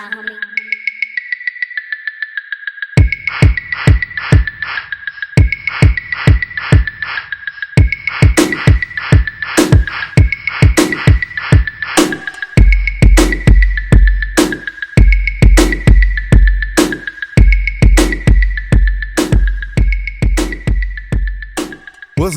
What's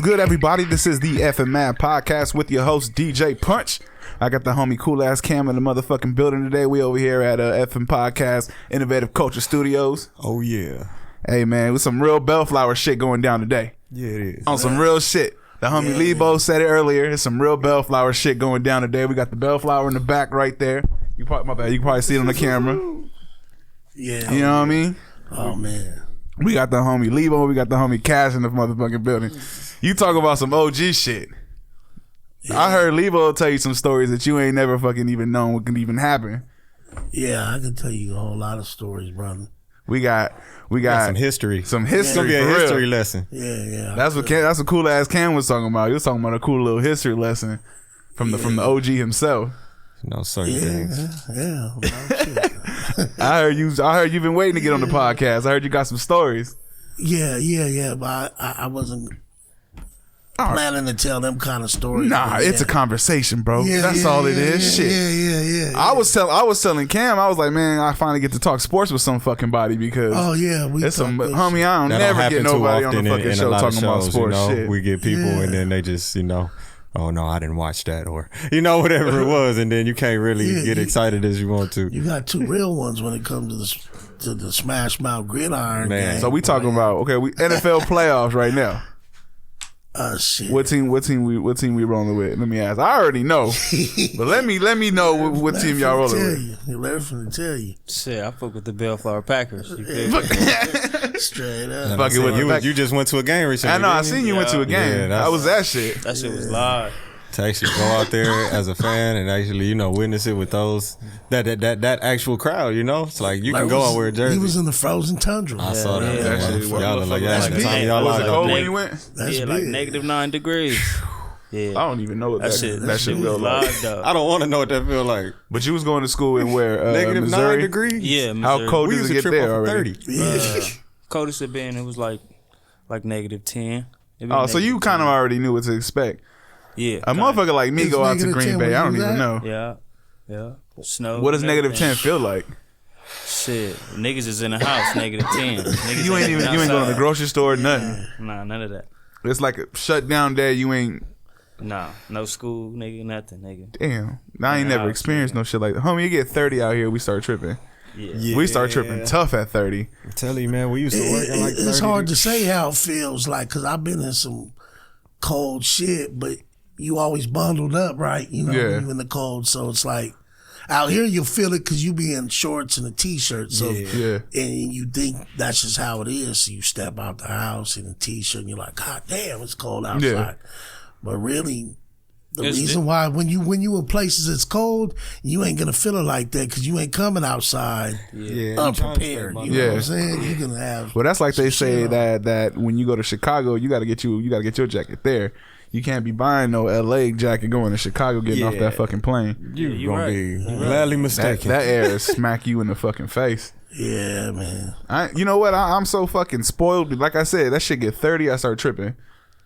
good, everybody? This is the F and Mad Podcast with your host, DJ Punch. I got the homie Cool Ass Cam in the motherfucking building today. We over here at F and Podcast, Innovative Culture Studios. Oh, yeah. Hey, man, with some real Bellflower shit going down today. Yeah, it is. On some real shit. The homie Lebo said it earlier. There's some real Bellflower shit going down today. We got the Bellflower in the back right there. You probably, you can probably see it on the camera. Yeah. You know what I mean? Oh, man. We got the homie Lebo. We got the homie Kash in the motherfucking building. You talk about some OG shit. Yeah. I heard Lebo tell you some stories that you ain't never fucking even known what could even happen. Yeah, I can tell you a whole lot of stories, brother. We got some history. Some history. It's gonna be a history lesson. Yeah. That's what Cool Ass Cam was talking about. He was talking about a cool little history lesson from the OG himself. No certain things. Yeah. I heard you've been waiting to get on the podcast. I heard you got some stories. Yeah. But I wasn't planning to tell them kind of stories. Nah, it's a conversation, bro. That's all it is. Shit. Yeah. I was telling Cam, I was like, man, I finally get to talk sports with some fucking body because it's some homie. I don't never get nobody on the fucking show talking about sports shit. We get people and then they just oh no, I didn't watch that, or whatever it was, and then you can't really get excited as you want to. You got two real ones when it comes to the Smash Mouth Gridiron game. So we talking about we NFL playoffs right now. Shit. What team we rolling with? Let me ask. I already know, but let me know what team y'all rolling with. Let me tell you. Shit, I fuck with the Bellflower Packers. Straight up. Fucking with you just went to a game recently. I know. I seen you went to a game. That was that shit. That shit was live. To actually go out there as a fan and actually, witness it with those that actual crowd, it's like you can go out wear a jersey. He was in the frozen tundra. I saw that. Y'all look like was it cold when you went? That's like -9 degrees. Yeah, I don't even know what that shit feel like. I don't want to know what that feel like. But you was going to school in where? -9 Missouri? degrees. Yeah, Missouri. How cold does it get there already? 30. Coldest it been, it was like -10. Oh, so you kind of already knew what to expect. Yeah, a motherfucker like me go out to Green Bay. I don't even know. Yeah. Snow. What does -10 feel like? Shit, niggas is in the house. -10. Niggas you ain't going to the grocery store or nothing. Nah, none of that. It's like a shutdown day. You ain't. Nah, no school, nigga, nothing, nigga. Damn, I ain't never experienced no shit like that. Homie, you get 30 out here, we start tripping. Yeah. We start tripping tough at 30. I'm telling you, man, we used to work in like 30. It's hard to say how it feels like because I've been in some cold shit, but you always bundled up, right? When you in the cold, so it's like out here you feel it because you be in shorts and a t-shirt. So and you think that's just how it is. So you step out the house in a t-shirt and you're like, God damn, it's cold outside. Yeah. But really, the reason why when you in places that's cold, you ain't gonna feel it like that because you ain't coming outside unprepared. You know what I'm saying? You're gonna have. Well, that's like they say that when you go to Chicago, you gotta get your jacket there. You can't be buying no LA jacket going to Chicago getting off that fucking plane. You're gonna be gladly mistaken. That air is smack you in the fucking face. Yeah, man. You know what? I'm so fucking spoiled. Like I said, that shit get 30, I start tripping.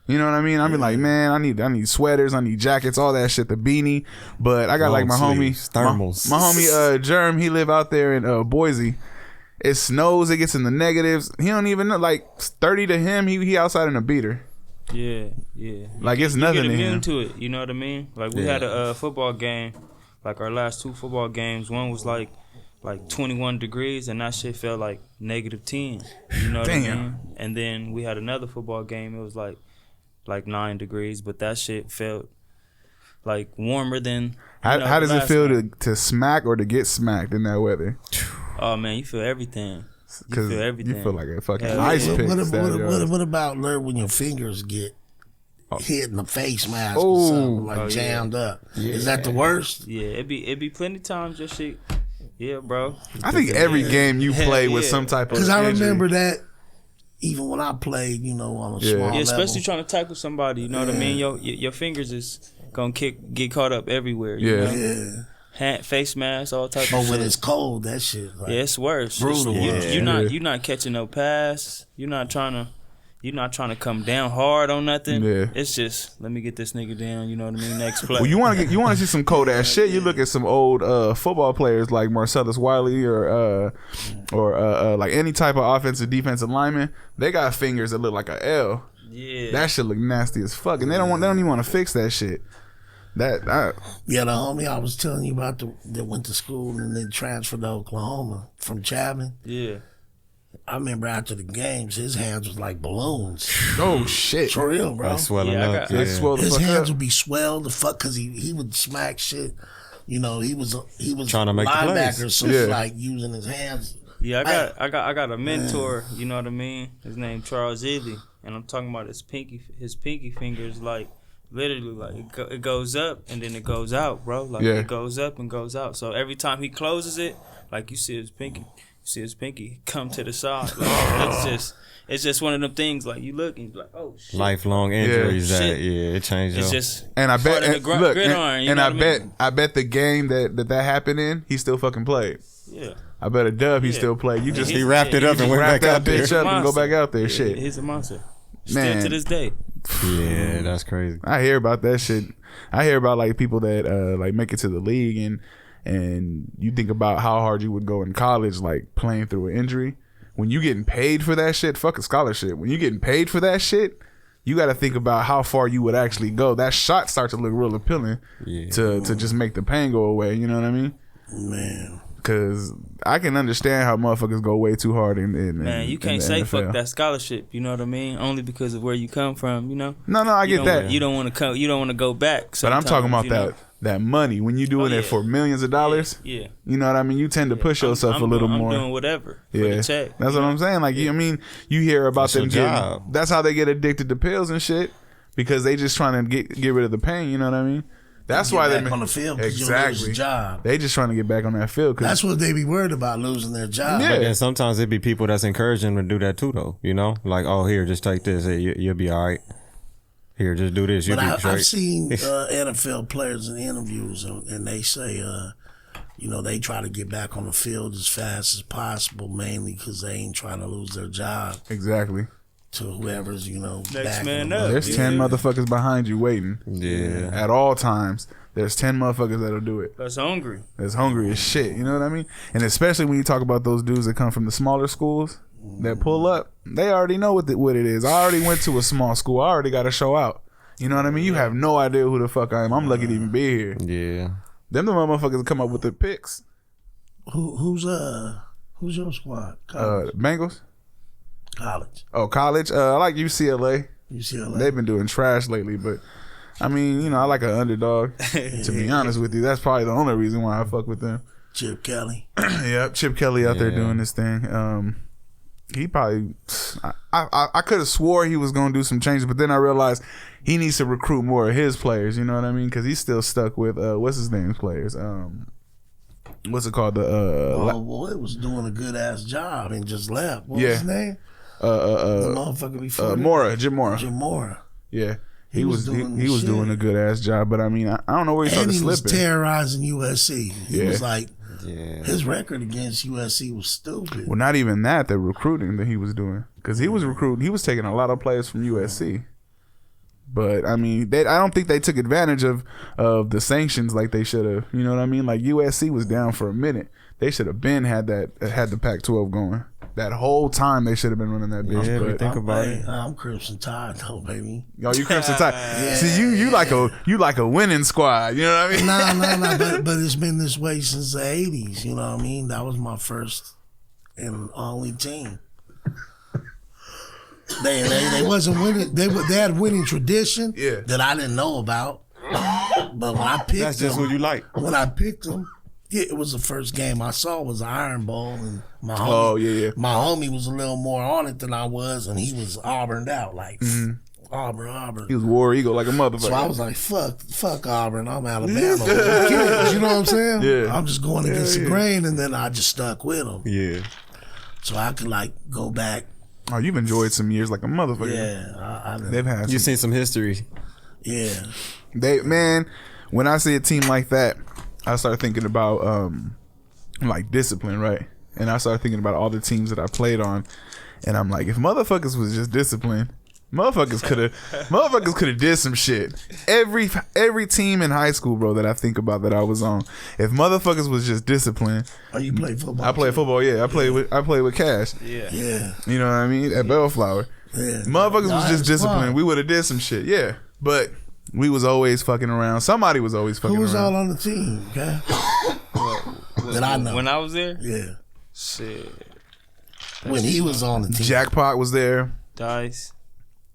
You know what I mean? I be like, man, I need sweaters, I need jackets, all that shit, the beanie. But I got like my sleeves, thermals. My homie Germ, he live out there in Boise. It snows, it gets in the negatives. He don't even know, like 30 to him, he outside in a beater. Yeah. Like it's nothing to him. You get immune to it, you know what I mean? Like we had a football game, like our last 2 football games. One was like 21 degrees, and that shit felt like -10. You know what I mean? And then we had another football game. It was like 9 degrees, but that shit felt like warmer than. How does it feel to smack or to get smacked in that weather? Oh man, you feel everything. You feel everything. You feel like a fucking ice pick. What about when your fingers get hit in the face mask or something, jammed up? Yeah. Is that the worst? Yeah, it be plenty times your shit. Yeah, bro. I think every game you play with some type of. Because I remember that even when I played, on a small level. Especially trying to tackle somebody. You know what I mean? Your fingers is gonna get caught up everywhere. You know? face masks, all types But of shit. when it's cold, that shit like, Yeah, it's worse. brutal. You're not catching no pass. You're not trying to come down hard on nothing. Yeah. It's just let me get this nigga down. You know what I mean? Next play. Well, you want to see some cold ass shit. You look at some old football players like Marcellus Wiley or like any type of offensive defensive lineman. They got fingers that look like a L. Yeah. That shit look nasty as fuck, and they don't even want to fix that shit. Yeah, the homie I was telling you about that went to school and then transferred to Oklahoma from Chapman. Yeah. I remember after the games, his hands was like balloons. Oh shit, For real, bro. Like swelling Yeah, up. They swell the His fuck hands up. would be swelled the fuck because he would smack shit. You know, he was Trying to make the plays. linebacker, so Yeah. like using his hands. Yeah, I got a mentor. You know what I mean? His name Charles Ely, and I'm talking about his pinky fingers like. Literally, like it goes up and then it goes out, bro. Like Yeah. it goes up and goes out. So every time he closes it, like you see his pinky come to the side. Like, it's just one of them things. Like you look and you're like, oh shit. Lifelong injuries Yeah. that Shit. it changed It's up. just And I bet, part of the and, look, gridiron, you and know I what bet, mean? I bet the game that happened in, he still fucking played. Yeah. I bet a dub, he Yeah. still played. You just He wrapped it up and went wrap back that out there. bitch up and go Monster. back out there. Yeah, Shit, he's a monster. Man. Still to this day. Yeah, that's crazy. I hear about that shit. I hear about like people that like make it to the league and you think about how hard you would go in college, like playing through an injury. When you getting paid for that shit, fuck a scholarship. When you getting paid for that shit, you got to think about how far you would actually go. That shot starts to look real appealing to just make the pain go away. You know what I mean? Man. Because I can understand how motherfuckers go way too hard in Man, you in can't the say NFL. fuck that scholarship. You know what I mean? Only because of where you come from. You know. No, I You get don't- that. You don't want to come. You don't want to go back. But I'm talking about sometimes, you know? that money. When you doing Oh, it yeah. for millions of dollars, Yeah. you know what I mean? You tend to push yourself I'm a little doing, more. I'm doing whatever for Yeah, the check. that's what I'm saying. Like, I mean, you hear about That's them your getting. job. That's how they get addicted to pills and shit because they just trying to get rid of the pain. You know what I mean? That's Get why they back on the field because you lose exactly. your job. They just trying to get back on that field. Cause That's what they be worried about, losing their job. Yeah. But then sometimes it be people that's encouraging them to do that too, though. You know, like, oh, here, just take this. Hey, you'll be all right. Here, just do this. You'll But be straight. I've seen NFL players in interviews, and they say, you know, they try to get back on the field as fast as possible, mainly because they ain't trying to lose their job exactly. to whoever's, you know, Next backing man them up. There's Yeah. 10 motherfuckers behind you waiting. Yeah. At all times, there's 10 motherfuckers that'll do it. That's hungry. That's hungry as shit. You know what I mean? And especially when you talk about those dudes that come from the smaller schools that pull up, they already know what it is. I already went to a small school. I already got to show out. You know what I mean? You have no idea who the fuck I am. I'm lucky to even be here. Yeah. Them the motherfuckers that come up with the picks. Who's your squad? College. Bengals. College. Oh, college. I like UCLA. UCLA. They've been doing trash lately, but I mean, you know, I like an underdog. To be honest with you, that's probably the only reason why I fuck with them. Chip Kelly. Yep, Chip Kelly out there Yeah. doing this thing. He probably, I could have swore he was gonna do some changes, but then I realized he needs to recruit more of his players. You know what I mean? Because he's still stuck with what's his name's players. What's it called? Boy was doing a good ass job and just left. What was his name? The motherfucker before Mora, Jim Mora. Jim Mora. Yeah, he was doing he was shit. doing a good ass job, but I mean, I don't know where he And started he was slipping. terrorizing USC. He Yeah. was like, Yeah. his record against USC was stupid. Well, not even that. The recruiting that he was doing, because he was recruiting. He was taking a lot of players from USC. But I mean, I don't think they took advantage of the sanctions like they should have. You know what I mean? Like USC was down for a minute. They should have been had the Pac-12 going. That whole time they should have been running that bitch. Yeah, we but, think about it. I'm Crimson Tide though, baby. yo, you Crimson Tide. See, you like a winning squad. You know what I mean? No, but it's been this way since the '80s. You know what I mean? That was my first and only team. They wasn't winning. They had winning tradition that I didn't know about. But when I picked That's just them, who you like. when I picked them, yeah, it was the first game I saw was Iron Bowl, and my homie, Oh, yeah. my homie was a little more on it than I was, and he was Auburned out like Auburn. He was War Eagle like a motherfucker. So I was like, fuck Auburn, I'm Alabama. Kids, you know what I'm saying? Yeah. I'm just going against the grain, and then I just stuck with them. Yeah. So I could like go back. Oh, you've enjoyed some years like a motherfucker. Yeah, They've had You some, seen some history. yeah. man, when I see a team like that, I started thinking about like discipline, right? And I started thinking about all the teams that I played on, and I'm like, if motherfuckers was just disciplined, motherfuckers could have did some shit. Every team in high school, bro, that I think about that I was on, if motherfuckers was just disciplined. Oh, you play football? I play football. Yeah, I play with Cash. Yeah. You know what I mean? At Bellflower. Yeah. Motherfuckers was just disciplined. Fun. We would have did some shit. Yeah, but we was always fucking around. Somebody was always fucking around. Who was all on the team? Okay. That I know. When I was there? Yeah. Shit. When he was on the team. Jackpot was there. Dice.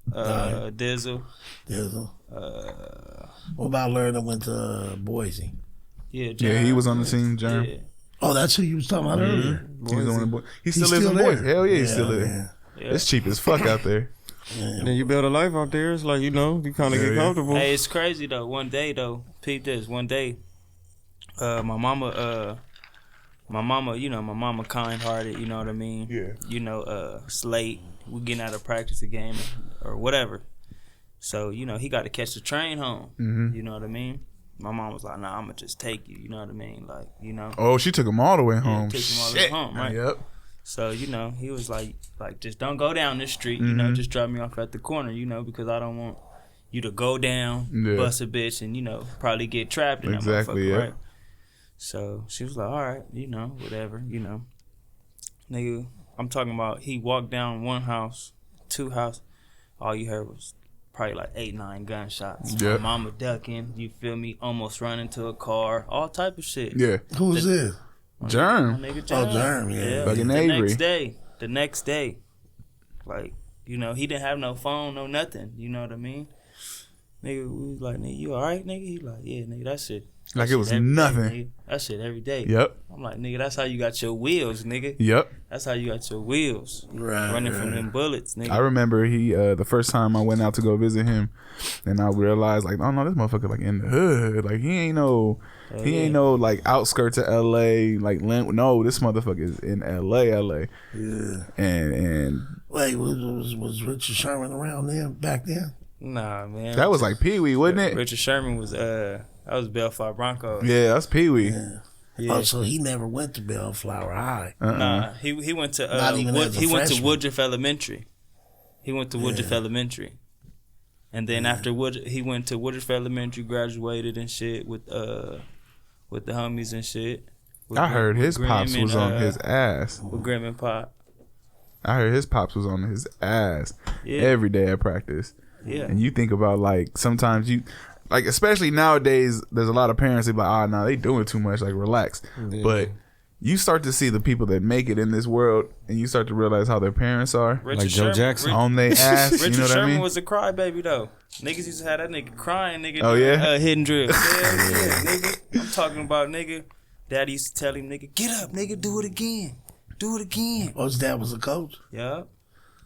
Dizzle. Dizzle. What about Larry that went to Boise? Yeah, Yeah, he was on the team, Jerm. Yeah. Oh, that's who you was talking about earlier. He was on the boy. He still He's lives still in Boise. there. Hell yeah, he's still there. Yeah. It's cheap as fuck out there. Then you build a life out there. It's like, you know, you kind of get comfortable. Hey, it's crazy though. One day though, peep this. One day, my mama, you know, my mama kind-hearted. You know what I mean? Yeah. You know, Slate. We getting out of practice a game or whatever. So you know, he got to catch the train home. Mm-hmm. You know what I mean? My mom was like, "Nah, I'ma just take you." You know what I mean? Like, you know. Oh, she took him all the way home. Took him all the way home, right? Yep. So, you know, he was like, just don't go down this street, you know, just drop me off at the corner, you know, because I don't want you to go down, bust a bitch, and, you know, probably get trapped in that motherfucker, right? So she was like, all right, you know, whatever, you know. Nigga, I'm talking about he walked down one house, two house, all you heard was probably like 8-9 gunshots. Yep. My mama ducking, you feel me, almost running into a car, all type of shit. Yeah. Who was this? Germ. My nigga Oh, Germ, yeah. Fucking the Avery. The next day, like, you know, he didn't have no phone, no nothing. You know what I mean? Nigga, we was like, nigga, you all right, nigga? He like, yeah, nigga, that shit. Like that it was shit every nothing. day, nigga. That shit every day. Yep. I'm like, nigga, that's how you got your wheels, nigga. Yep. That's how you got your wheels. Right, Running from them bullets, nigga. I remember he the first time I went out to go visit him, and I realized like, oh no, this motherfucker like in the hood. Like he ain't no like outskirts of LA. Like no, this motherfucker is in LA. Yeah. And Wait, was Richard Sherman around then back then? Nah, man. that was like Pee Wee, wasn't it? Richard Sherman was that was Bellflower Broncos. Yeah, that's Pee Wee. Yeah. Yeah. Oh, so he never went to Bellflower High. Nah, he went to Not even as a he went to freshman. Woodruff Elementary. He went to Woodruff Elementary, and then after he went to Woodruff Elementary, graduated and shit with the homies and shit. I heard his Grim pops and, was on his ass. with Grim and Pop. I heard his pops was on his ass Yeah. every day at practice. Yeah, And you think about like sometimes you like especially nowadays there's a lot of parents that be like, nah, they doing too much, like relax. Yeah. But you start to see the people that make it in this world and you start to realize how their parents are Richard Like Joe Sherman, Jackson. on their ass. Richard You know what Sherman I mean? was a crybaby though. Niggas used to have that nigga crying, nigga. Oh, yeah? Hidden drills. Yeah, nigga. I'm talking about nigga. Daddy used to tell him, nigga, get up, nigga, do it again. Do it again. Oh, his dad was a coach? Yeah.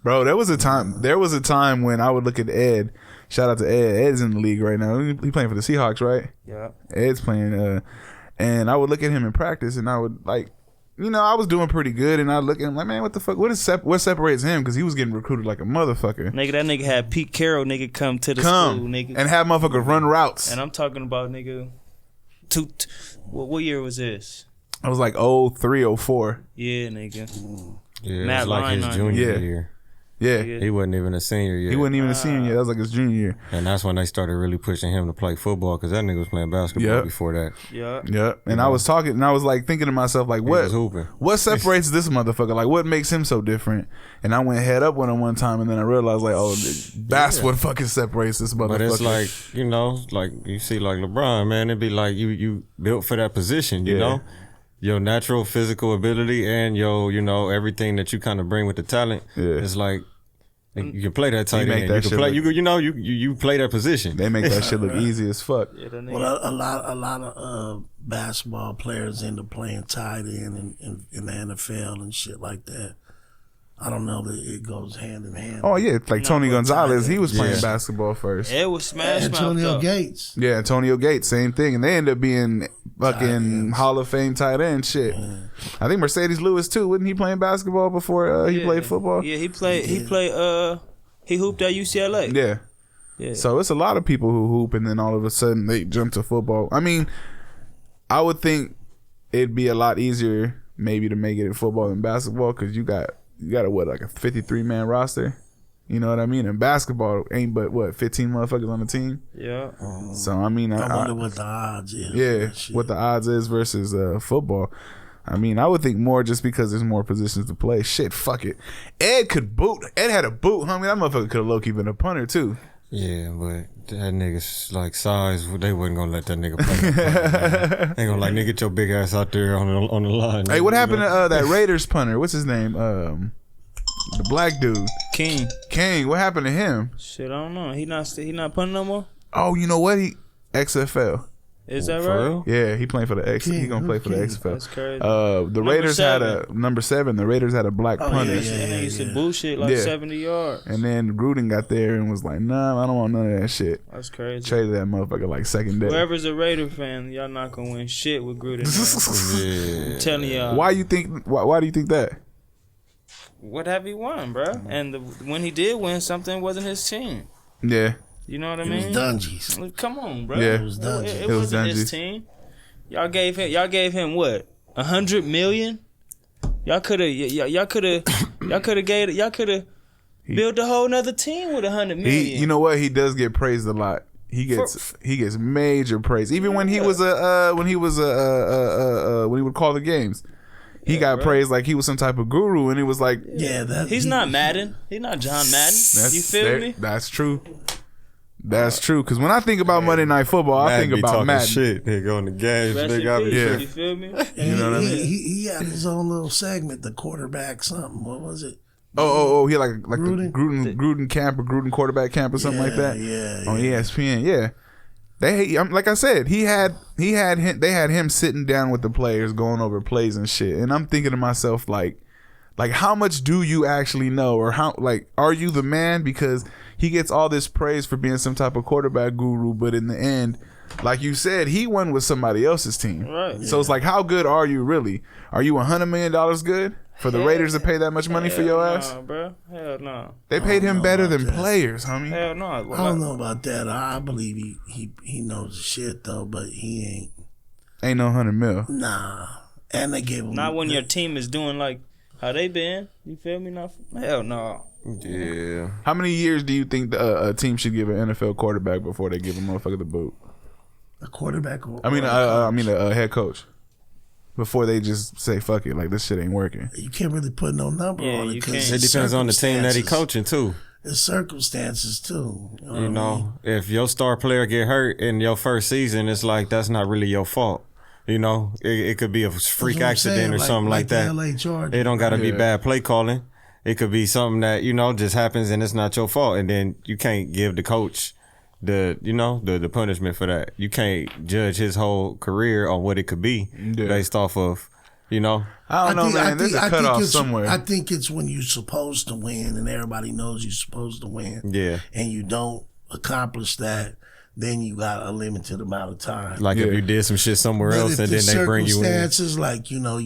Bro, there was a time when I would look at Ed. Shout out to Ed. Ed's in the league right now. He playing for the Seahawks, right? Yeah. Ed's playing, and I would look at him in practice, and I would like, you know, I was doing pretty good, and I look at him like, man, what the fuck? What separates him? Because he was getting recruited like a motherfucker. Nigga, that nigga had Pete Carroll, nigga, come to the school, nigga. and have motherfuckers run routes. And I'm talking about, nigga, what year was this? I was like 03, 04. Yeah, nigga. Yeah, Matt it was like his Lyon. junior Yeah. year. Yeah. Yeah. He wasn't even a senior yet. He wasn't even a senior yet. That was like his junior year. And that's when they started really pushing him to play football because that nigga was playing basketball Yep. before that. Yeah. Yeah. And I was talking, and I was like thinking to myself, like, He was what hooping. separates this motherfucker? Like, what makes him so different? And I went head up with him one time, and then I realized, like, oh, that's what fucking separates this motherfucker. But it's like, you know, like you see like LeBron, man, it'd be like you built for that position, you Yeah. know? Your natural physical ability and your, you know, everything that you kind of bring with the talent. Yeah. It's like you can play that tight make end. that You shit can play look- you play that position. they make that shit look easy as fuck. Yeah, that nigga. Well, a lot of basketball players end up playing tight end in the NFL and shit like that. I don't know that it goes hand in hand. Oh yeah, like Tony but Gonzalez, tight he was playing Yeah. basketball first. It was smash mouth, Antonio though. Gates. Yeah, Antonio Gates, same thing, and they end up being fucking ends. Hall of Fame tight end shit. I think Mercedes Lewis too. Wasn't he playing basketball before he Yeah. played football? Yeah, he played. He hooped at UCLA. Yeah. Yeah. So it's a lot of people who hoop, and then all of a sudden they jump to football. I mean, I would think it'd be a lot easier maybe to make it in football than basketball because you got a what, like a 53-man roster. You know what I mean? And basketball ain't but what, 15 motherfuckers on the team. Yeah. So I mean, I wonder what the odds is. Yeah, what the odds is versus football. I mean, I would think more just because there's more positions to play. Shit, fuck it. Ed could boot. Ed had a boot, homie. That motherfucker could have low-key been a punter too. Yeah, but that nigga's like size, they wasn't gonna let that nigga play. They gonna like, nigga, get your big ass out there on the line. Hey, what happened to that Raiders punter? What's his name? The black dude. King. What happened to him? Shit, I don't know. He not punting no more? Oh, you know what? He XFL. Is that For right? real? Yeah, he playing for the X. He gonna play for the XFL. That's crazy. The Raiders had a number 7. The Raiders had a black punter. And they used to bullshit like 70 yards. And then Gruden got there and was like, "Nah, I don't want none of that shit." That's crazy. Traded that motherfucker like second day. Whoever's a Raider fan, y'all not gonna win shit with Gruden. Yeah. I'm telling y'all. Why do you think that? What have he won, bro? And when he did win something, it wasn't his team. Yeah. You know what I It mean? was Dungy's. Come on, bro. Yeah. It was Dungy. It wasn't Dungy. his team. Y'all gave him what? $100 million? Y'all could have built a whole nother team with $100 million. You know what? He does get praised a lot. He gets major praise. Even when he would call the games. He got praised like he was some type of guru, and it was like, he's not Madden. He's not John Madden. You feel me? That's true. That's true. Because when I think about Monday Night Football, I think about Madden. Shit, they go in the games. Rest They in got peace, Yeah. You feel me? You know what I mean? He had his own little segment, the quarterback something. What was it? Oh, he had like Gruden? the Gruden camp or Gruden quarterback camp or something like that. Yeah. On ESPN. Yeah. Like I said, they had him sitting down with the players, going over plays and shit. And I'm thinking to myself, like how much do you actually know, or how, like, are you the man? Because he gets all this praise for being some type of quarterback guru, but in the end, like you said, he won with somebody else's team. Right. So it's like, how good are you really? Are you $100 million good for the Raiders to pay that much money for your ass? Nah, bro. Hell no. They paid him better than that. players, homie. Hell no. I don't know about that. I believe he knows the shit though, but he Ain't no $100 million. nah. And they gave him Not when your team is doing like how they been. You feel me? Not hell no. Yeah. How many years do you think a team should give an NFL quarterback before they give a motherfucker the boot? a quarterback. Or a head coach. Before they just say fuck it, like this shit ain't working. You can't really put no number on it you because can't. It depends on the team that he coaching too. It's circumstances too. You know, You know, if your star player get hurt in your first season, it's like that's not really your fault. You know, it could be a freak accident or something like that. LA Chargers. It don't got to be bad play calling. It could be something that, you know, just happens and it's not your fault. And then you can't give the coach the punishment for that. You can't judge his whole career on what it could be based off of, you know. I don't know, man. There's a cutoff somewhere. I think it's when you're supposed to win and everybody knows you're supposed to win. Yeah. And you don't accomplish that, then you got a limited amount of time. Like if you did some shit somewhere else and then they bring you in. Circumstances, like, you know,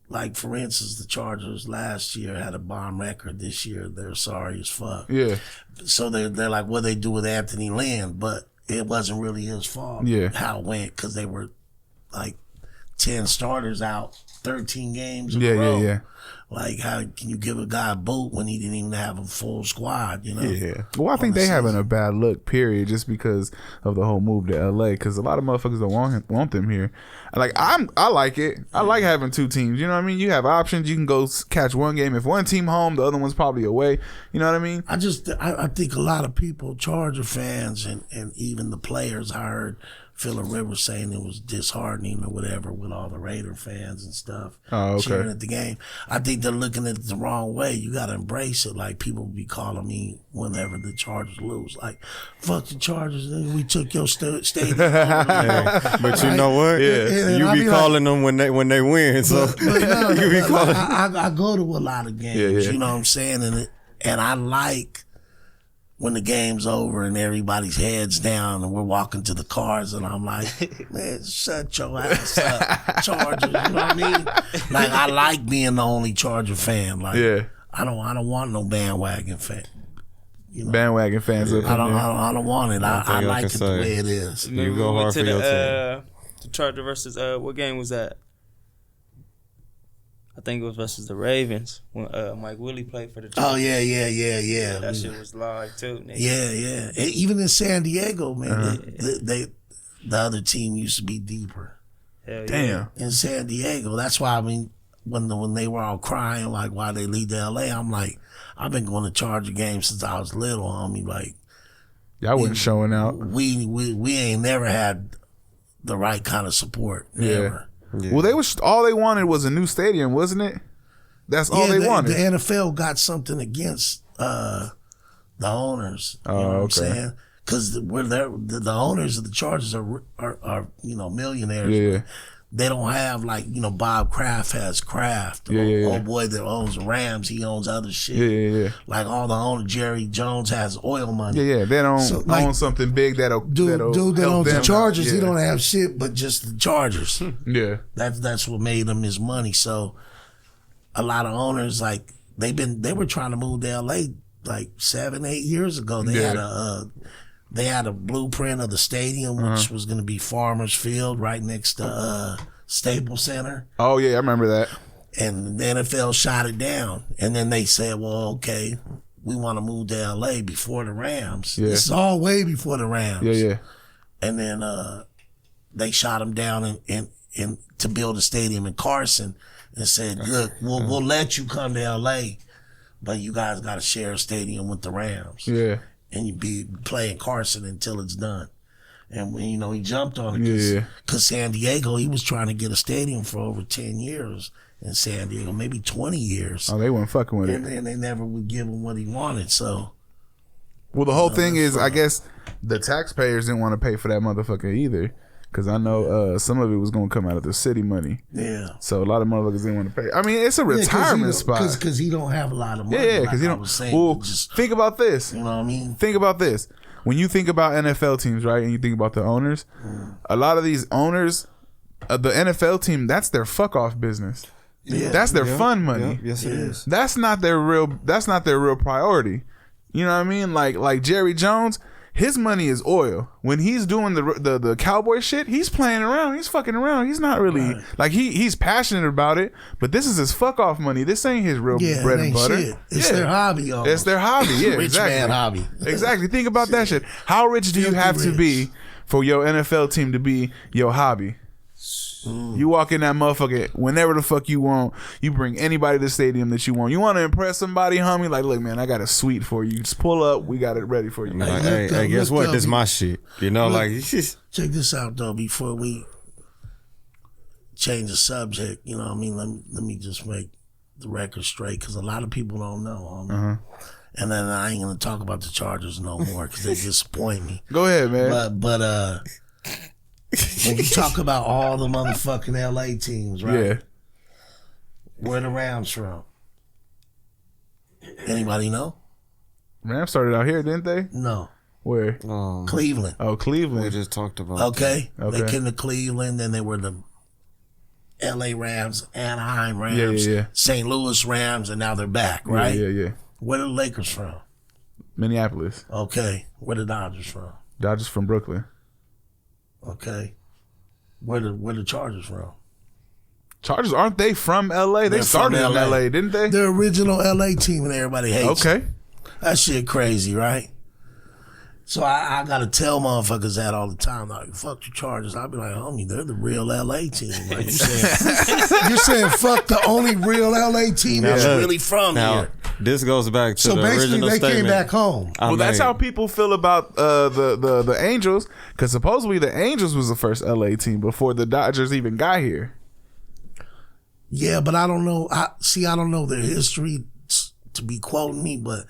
like, for instance, the Chargers last year had a bomb record. This year, they're sorry as fuck. Yeah. So they're like, what they do with Anthony Lynn? But it wasn't really his fault how it went, because they were like 10 starters out, 13 games in a row. Yeah. Like, how can you give a guy a boot when he didn't even have a full squad, you know? Yeah. Well, I think they having a bad look, period, just because of the whole move to LA. Because a lot of motherfuckers don't want them here. Like, I like it. I like having two teams. You know what I mean? You have options. You can go catch one game. If one team home, the other one's probably away. You know what I mean? I think a lot of people, Charger fans and even the players, I heard Phillip Rivers saying it was disheartening or whatever with all the Raider fans and stuff cheering at the game. I think they're looking at it the wrong way. You got to embrace it. Like, people be calling me whenever the Chargers lose, like, fuck the Chargers, we took your stadium. But you know what? Yeah. You be calling them when they win. So you be calling. I go to a lot of games. You know what I'm saying? And I like when the game's over and everybody's heads down and we're walking to the cars and I'm like, man, shut your ass up, Chargers. You know what I mean? Like, I like being the only Charger fan. Like, I don't want no bandwagon fan. You know? Bandwagon fans. I don't want it. I like it the way it is. You go hard for your team. The Chargers versus what game was that? I think it was versus the Ravens when Mike Willie played for the Chargers. Oh yeah. That shit was live too, nigga. Yeah. And even in San Diego, man, they the other team used to be deeper. Hell yeah. Damn. In San Diego, that's why I mean, when they were all crying like why they leave to LA, I'm like, I've been going to Charger games since I was little, homie. Like, Y'all wasn't showing out. we ain't never had the right kind of support. Never. Yeah. Well, all they wanted was a new stadium, wasn't it? That's all they wanted. The NFL got something against the owners. You know what I'm saying? Because the owners of the Chargers are millionaires. Yeah. They don't have like Bob Kraft has Kraft. Old boy that owns the Rams, he owns other shit. Yeah. Like all the owners, Jerry Jones has oil money. Yeah. They don't own something big that'll Dude that help owns the them Chargers, out. he don't have shit but just the Chargers. Yeah. That's what made him his money. So a lot of owners like they were trying to move to LA like 7-8 years ago. They had a blueprint of the stadium, which was going to be Farmers Field right next to Staples Center. Oh yeah, I remember that. And the NFL shot it down. And then they said, well, okay, we want to move to LA before the Rams. Yeah. This is all way before the Rams. Yeah. And then they shot him down and to build a stadium in Carson and said, look, we'll let you come to LA, but you guys got to share a stadium with the Rams. Yeah. And you be playing Carson until it's done. And he jumped on it because San Diego, he was trying to get a stadium for over 10 years in San Diego, maybe 20 years. Oh, they weren't fucking with it. And they never would give him what he wanted. So, well, the whole thing is, I guess the taxpayers didn't want to pay for that motherfucker either, because I know some of it was going to come out of the city money. Yeah. So a lot of motherfuckers didn't want to pay. I mean, it's a retirement spot. Because he don't have a lot of money. Yeah, because he don't. Well, think about this. You know what I mean? Think about this. When you think about NFL teams, right, and you think about the owners, a lot of these owners, the NFL team, that's their fuck off business. Yeah. That's their fun money. Yeah. Yes, it is. That's not their real priority. You know what I mean? Like Jerry Jones, his money is oil. When he's doing the cowboy shit, he's playing around. He's fucking around. He's not really like he's passionate about it, but this is his fuck off money. This ain't his real bread and butter. Shit. It's their hobby. Almost. It's their hobby. Yeah, rich man hobby. Exactly. Think about that shit. How rich do you have to be for your NFL team to be your hobby? You walk in that motherfucker whenever the fuck you want. You bring anybody to the stadium that you want. You want to impress somebody, homie? Like, look, man, I got a suite for you. Just pull up. We got it ready for you. Like, hey, guess what? This is my shit. You know, check this out though. Before we change the subject, you know what I mean? Let me just make the record straight because a lot of people don't know, homie. And then I ain't gonna talk about the Chargers no more because they disappoint me. Go ahead, man. But when you talk about all the motherfucking LA teams, right? Yeah. Where the Rams from? Anybody know? Rams started out here, didn't they? No. Where? Cleveland. Oh, Cleveland. We just talked about. Okay. They came to Cleveland, then they were the LA Rams, Anaheim Rams, St. Louis Rams, and now they're back, right? Yeah. Where the Lakers from? Minneapolis. Okay. Where the Dodgers from? Dodgers from Brooklyn. Okay. Where the Chargers from? Chargers, aren't they from LA? They started in LA, didn't they? The original LA team and everybody hates Okay. them. That shit crazy, right? So I gotta tell motherfuckers that all the time. Like, fuck the Chargers. I'll be like, homie, they're the real LA team. Like you're saying fuck the only real LA team that's really from here. This goes back to the original statement. So basically they came back home. Well, that's how people feel about the Angels, because supposedly the Angels was the first LA team before the Dodgers even got here. Yeah, but I don't know. I don't know their history to be quoting me, but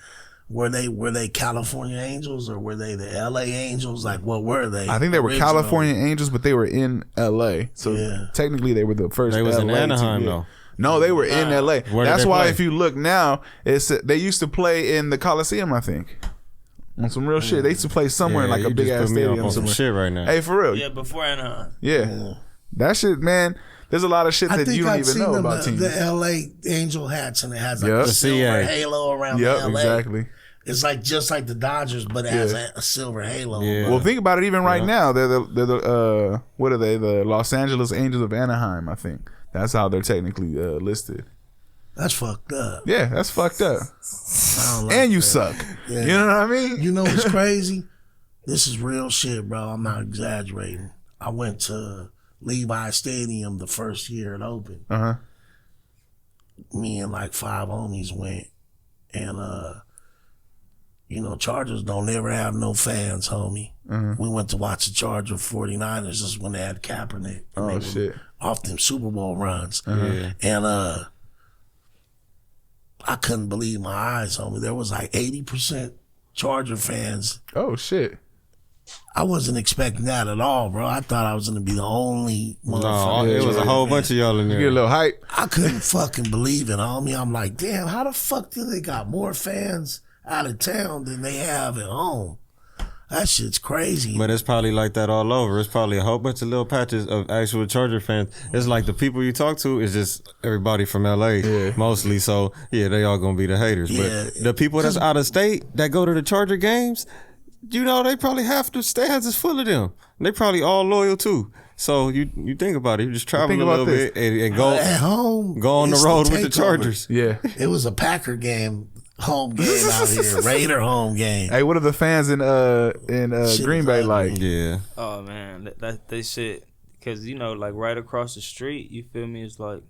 were they California Angels or were they the LA Angels? Like, what were they? I think they were California Angels, but they were in LA. So technically they were the first They was LA in Anaheim, team. though. No, they were in LA. That's why play? if you look now, they used to play in the Coliseum, I think. On some real shit. They used to play somewhere in like a big ass stadium. On some shit right now. Hey, for real. Yeah, before Anaheim. Yeah. That shit, man. There's a lot of shit that you don't even know about teams. The LA Angel hats, and it has like Yep. a silver halo around LA. Exactly. It's like just like the Dodgers, but it has a silver halo. Yeah. Well, think about it. Even right now, they're the what are they? The Los Angeles Angels of Anaheim. I think that's how they're technically listed. That's fucked up. Yeah, that's fucked up. I don't like And you that. suck. Yeah. You know what I mean? You know what's crazy? This is real shit, bro. I'm not exaggerating. I went to Levi Stadium the first year it opened. Me and like 5 homies went, and you know, Chargers don't ever have no fans, homie. We went to watch the Charger 49ers. This is when they had Kaepernick. Oh shit! Off them Super Bowl runs. And I couldn't believe my eyes, homie. There was like 80% Charger fans. Oh shit! I wasn't expecting that at all, bro. I thought I was gonna be the only motherfucker. No, it was a whole bunch of y'all in You there. get a little hype. I couldn't fucking believe it, homie. I'm like, damn, how the fuck do they got more fans out of town than they have at home? That shit's crazy. But it's probably like that all over. It's probably a whole bunch of little patches of actual Charger fans. It's like the people you talk to is just everybody from LA mostly. So yeah, they all gonna be the haters. Yeah. But the people that's out of state that go to the Charger games, you know, they probably half the stands is full of them. They probably all loyal too. So you think about it. You just travel Think a about little this. bit and go at home, go on the it's road with the takeover. Chargers. Yeah. It was a Packer game, home game out here, Raider home game. Hey, what are the fans in Shit Green is Bay ugly. like? Yeah. Oh man, that they shit. Cause you know, like right across the street, you feel me? It's like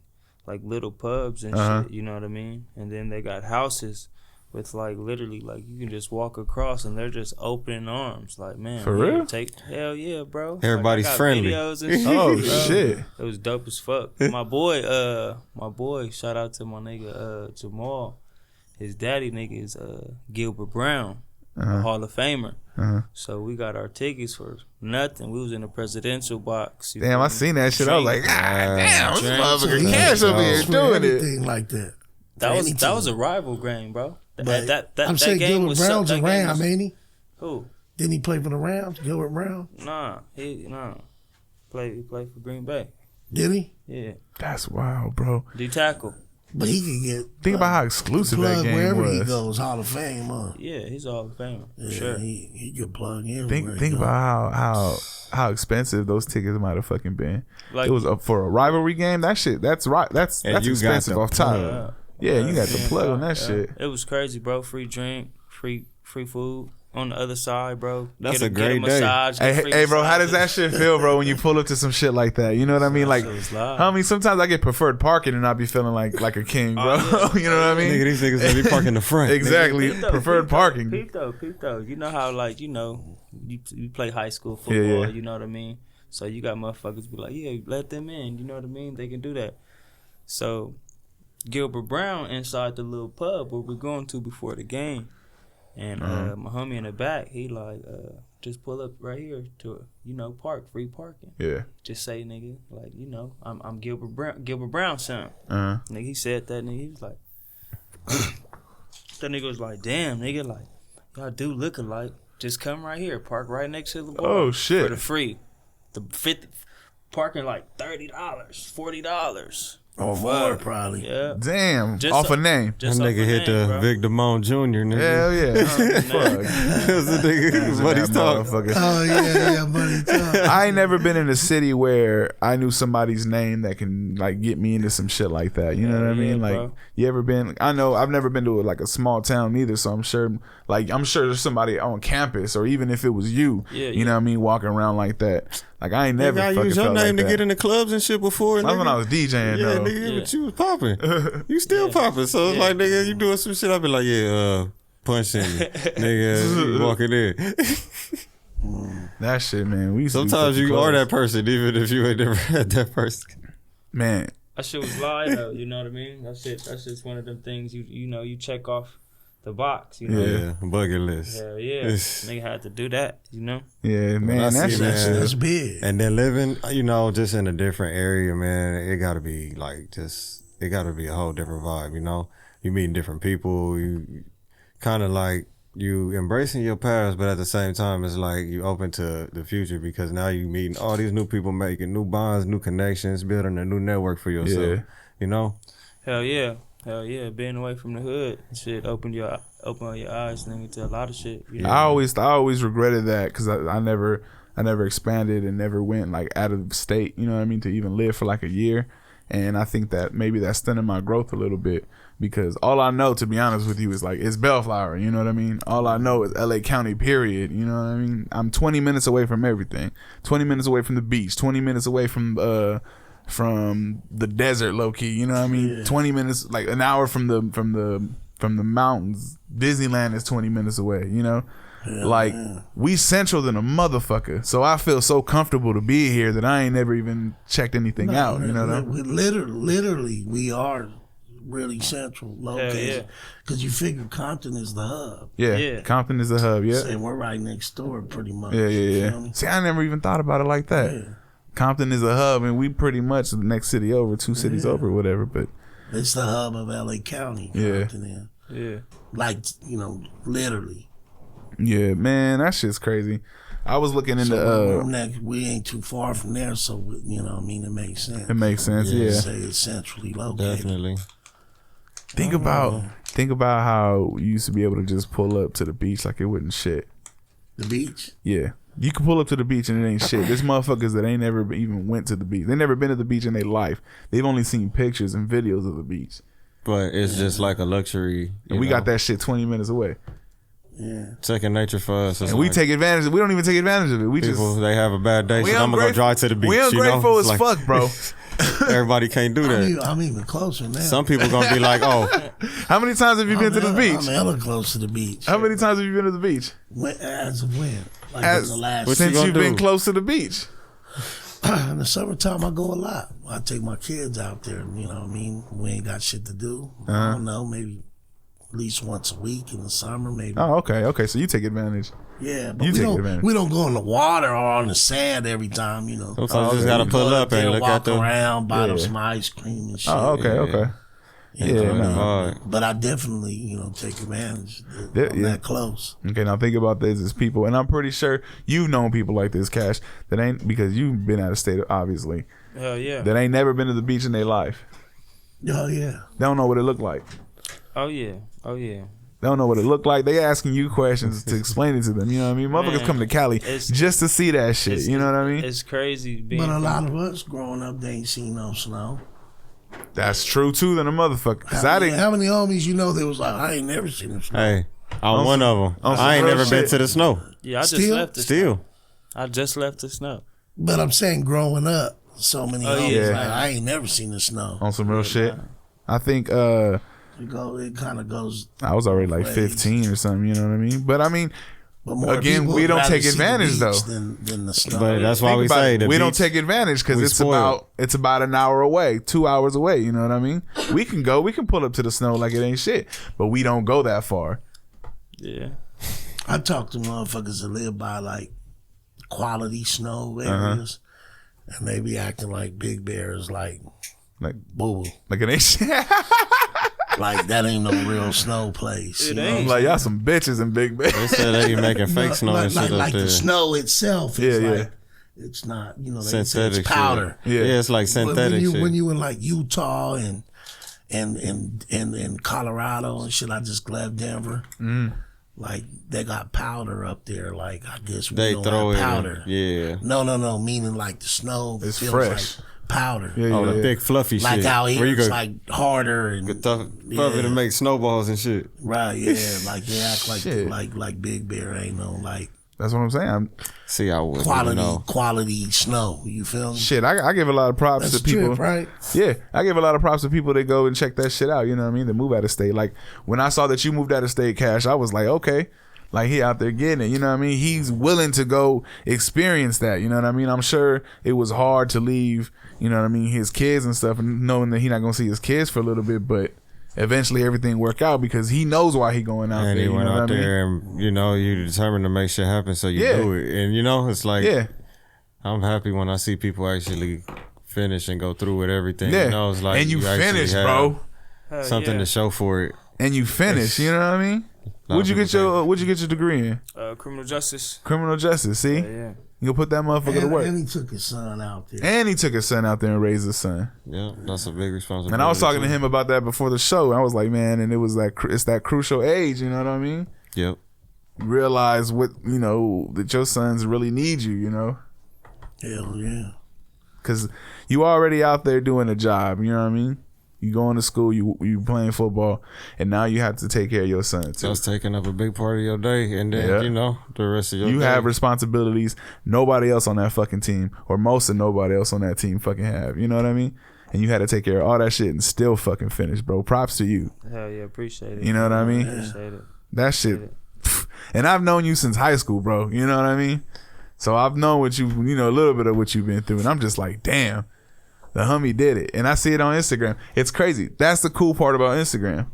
little pubs and shit. You know what I mean? And then they got houses with like literally like you can just walk across and they're just opening arms. Like man, For yeah, real? Hell yeah, bro. Everybody's like, I got friendly. Videos and shit, Oh bro. shit! It was dope as fuck. My boy, shout out to my nigga Jamal. His daddy nigga is Gilbert Brown, a Hall of Famer. So we got our tickets for nothing. We was in the presidential box. You Damn, feel I me? seen that shit. I was like, God damn, this Drink. motherfucker Cash over here For doing it. everything like that. That For was any that was team. a rival game, bro. But That I'm saying game Gilbert was Brown's so, a that game Ram, was- ain't he? Who? Didn't he play for the Rams? Gilbert Brown? He played for Green Bay. Did he? Yeah, That's wild, bro. D tackle. But he can get Think about how exclusive that plug game wherever he was. goes, Hall of Fame, huh? Yeah, he's a Hall of Famer for Yeah, sure. he get plugged everywhere. Think he go. about how expensive those tickets might have fucking been. Like- It was for a rivalry game. That shit. That's right. That's And you got expensive the off top. plug. Yeah, you got the plug on that shit. It was crazy, bro. Free drink, free food on the other side, bro. That's Get a great day. massage, get free Hey, bro, how does that massages. shit feel, bro, when you pull up to some shit like that? You know what I mean? Like, shit was live. homie, sometimes I get preferred parking and I be feeling like a king, bro. Oh, yeah. You know what I Nigga, mean? these niggas gonna be parking the front. Exactly. Peep though, Preferred peep though, parking. Peep though. You know how like you play high school football. Yeah, yeah. You know what I mean. So you got motherfuckers be like, yeah, let them in. You know what I mean? They can do that. So Gilbert Brown inside the little pub where we're going to before the game, and my homie in the back, he like just pull up right here to park, free parking. Yeah. Just say nigga like I'm Gilbert Brown's son. Nigga, he said that nigga. He was like, that nigga was like, damn, nigga, like, y'all do look alike. Just come right here, park right next to the bar. Oh, shit. For the free. The 50, parking like $30, $40. Or more, probably. Yeah. Damn. Just off so- a name. That Just off nigga the hit name, the bro. Vic Damone Jr. nigga. Hell yeah. Fuck. That's the nigga. What he's That talking. motherfucker. Oh, yeah, buddy. I ain't never been in a city where I knew somebody's name that can like get me into some shit like that. You know what I mean? Yeah, Like, bro. you ever been? I know I've never been to like a small town either, so I'm sure there's somebody on campus, or even if it was you, Yeah, you know what I mean, walking around like that. Like I ain't never Nigga, I fucking used your felt name like to that. get in the clubs and shit before. That's nigga. when I was DJing Yeah, though. nigga, but you was popping. You still popping. So it's Yeah. like, nigga, you doing some shit. I be like, punching, nigga, you walking in. That shit, man. We used to do Sometimes fucking you are clubs. that person, even if you ain't never had that person. man. That shit was live though, you know what I mean? That's just one of them things you check off the box, you know. Yeah, bucket list. Hell yeah. Nigga had to do that, you know? Yeah, man. I That see shit. that. That's big. And then living, just in a different area, man, it gotta be like it gotta be a whole different vibe, you know? You meeting different people, you kind of like, you embracing your past, but at the same time, it's like you open to the future because now you meeting all these new people, making new bonds, new connections, building a new network for yourself, Yeah. you know? Hell yeah. Being away from the hood, shit opened your open up your eyes, nigga, to a lot of shit. Yeah. I always regretted that because I never expanded and never went like out of state. You know what I mean? To even live for like a year, and I think that maybe that's stunning my growth a little bit because all I know, to be honest with you, is like it's Bellflower. You know what I mean? All I know is LA County. Period. You know what I mean? I'm 20 minutes away from everything. 20 minutes away from the beach. 20 minutes away from the desert, low key. You know what I mean? 20 minutes, like an hour from the mountains. Disneyland is 20 minutes away. You know. Like we central than a motherfucker, so I feel so comfortable to be here that I ain't never even checked anything out. You know what I mean? Literally, we are really central location because you figure Compton is the hub. Yeah, Compton is the hub. Yeah, and we're right next door, pretty much. Yeah. See, I never even thought about it like that. Yeah. Compton is a hub, and we pretty much the next city over, 2 cities over, whatever. But it's the hub of LA County. Compton yeah, like literally. Yeah, man, that shit's crazy. I was looking into we ain't too far from there, so you know what I mean, it makes sense. It makes sense, yeah. Say it's centrally located. Definitely. Think about how you used to be able to just pull up to the beach like it wasn't shit. The beach? Yeah. You can pull up to the beach and it ain't shit. There's motherfuckers that ain't never even went to the beach. They never been to the beach in their life. They've only seen pictures and videos of the beach. But it's just like a luxury. And we got that shit 20 minutes away. Yeah, second nature for us. And we take advantage of it. We don't even take advantage of it. We people, just they have a bad day, so I'm gonna go drive to the beach. We ungrateful as fuck, bro. Everybody can't do that. I'm even closer now. Some people gonna be like, "Oh, how many times have you been to the beach?" I'm hella close to the beach. How many times have you been to the beach? As of when? Like the last since you've been close to the beach. In the summertime, I go a lot. I take my kids out there. You know what I mean? We ain't got shit to do. I don't know, maybe at least once a week in the summer, maybe. Oh, okay. So you take advantage. Yeah, but we don't go in the water or on the sand every time, you know. Sometimes you just gotta pull up and look at them. Walk around, buy them some ice cream and shit. Oh, okay. But I definitely, take advantage of that close. Okay, now think about this as people, and I'm pretty sure you've known people like this, Cash, that ain't, because you've been out of state, obviously. Hell yeah. That ain't never been to the beach in their life. Oh, yeah. They don't know what it looked like. Oh, yeah. They don't know what it looked like. They asking you questions to explain it to them. You know what I mean? Motherfuckers come to Cali just to see that shit. You know what I mean? It's crazy. But a lot of us growing up, they ain't seen no snow. That's true too, than a motherfucker. How many homies they was like, I ain't never seen the snow. Hey, I'm one of them. I ain't never been to the snow. Yeah, I just left the snow. I just left the snow. But I'm saying growing up, so many homies like, I ain't never seen the snow. On some real shit. I think it kind of goes. I was already like 15 or something, you know what I mean? But I mean, again, we don't take advantage though. Than the snow. But that's why we say we don't take advantage because it's about an hour away, 2 hours away. You know what I mean? We can pull up to the snow like it ain't shit, but we don't go that far. Yeah, I talk to motherfuckers that live by like quality snow areas, and they be acting like Big Bear is like boo, like it ain't shit. Like that ain't no real snow place. It ain't. Like y'all some bitches in Big Bear. They said they be making fake snow and shit up there. The snow itself is it's not, synthetic it's powder. Shit. Yeah, it's like synthetic shit. When you in like Utah and Colorado and shit, I just left Denver. Like they got powder up there. Like I guess they throw it powder. No, meaning like the snow is fresh. Like powder. The big fluffy like shit. Like out here, it's like harder and fluffy to make snowballs and shit. Right, yeah. Like they act like Big Bear ain't no like. That's what I'm saying. Quality snow. You feel me? Shit, I give a lot of props to people. Trip, right? Yeah, I give a lot of props to people that go and check that shit out. You know what I mean? That move out of state. Like when I saw that you moved out of state, Cash, I was like, okay. Like he out there getting it, you know what I mean? He's willing to go experience that, you know what I mean? I'm sure it was hard to leave, you know what I mean, his kids and stuff, and knowing that he's not gonna see his kids for a little bit, but eventually everything worked out because he knows why he going out there. And he went out there, and you determined to make shit happen, so you do it. And it's like, I'm happy when I see people actually finish and go through with everything. Yeah, it's like and you finish, bro. Something to show for it. And you finish, you know what I mean? What'd you get your degree in? Criminal justice. Criminal justice, see? Yeah. You'll put that motherfucker to work. And he took his son out there. And raised his son. Yeah, that's a big responsibility. And I was talking to him about that before the show. I was like, man, and it was like, it's that crucial age, you know what I mean? Yep. Realize what, you know, that your sons really need you, you know? Hell yeah. Because you already out there doing a job, you know what I mean? You going to school, you playing football, and now you have to take care of your son too. That's taking up a big part of your day, and then you know the rest of your. You day. have responsibilities nobody else on that fucking team, or most of nobody else on that team fucking have. You know what I mean? And you had to take care of all that shit and still fucking finish, bro. Props to you. Hell yeah, appreciate it. You know what I mean? Appreciate it. That shit. And I've known you since high school, bro. You know what I mean? So I've known what you know, a little bit of what you've been through, and I'm just like, damn. The homie did it. And I see it on Instagram. It's crazy. That's the cool part about Instagram.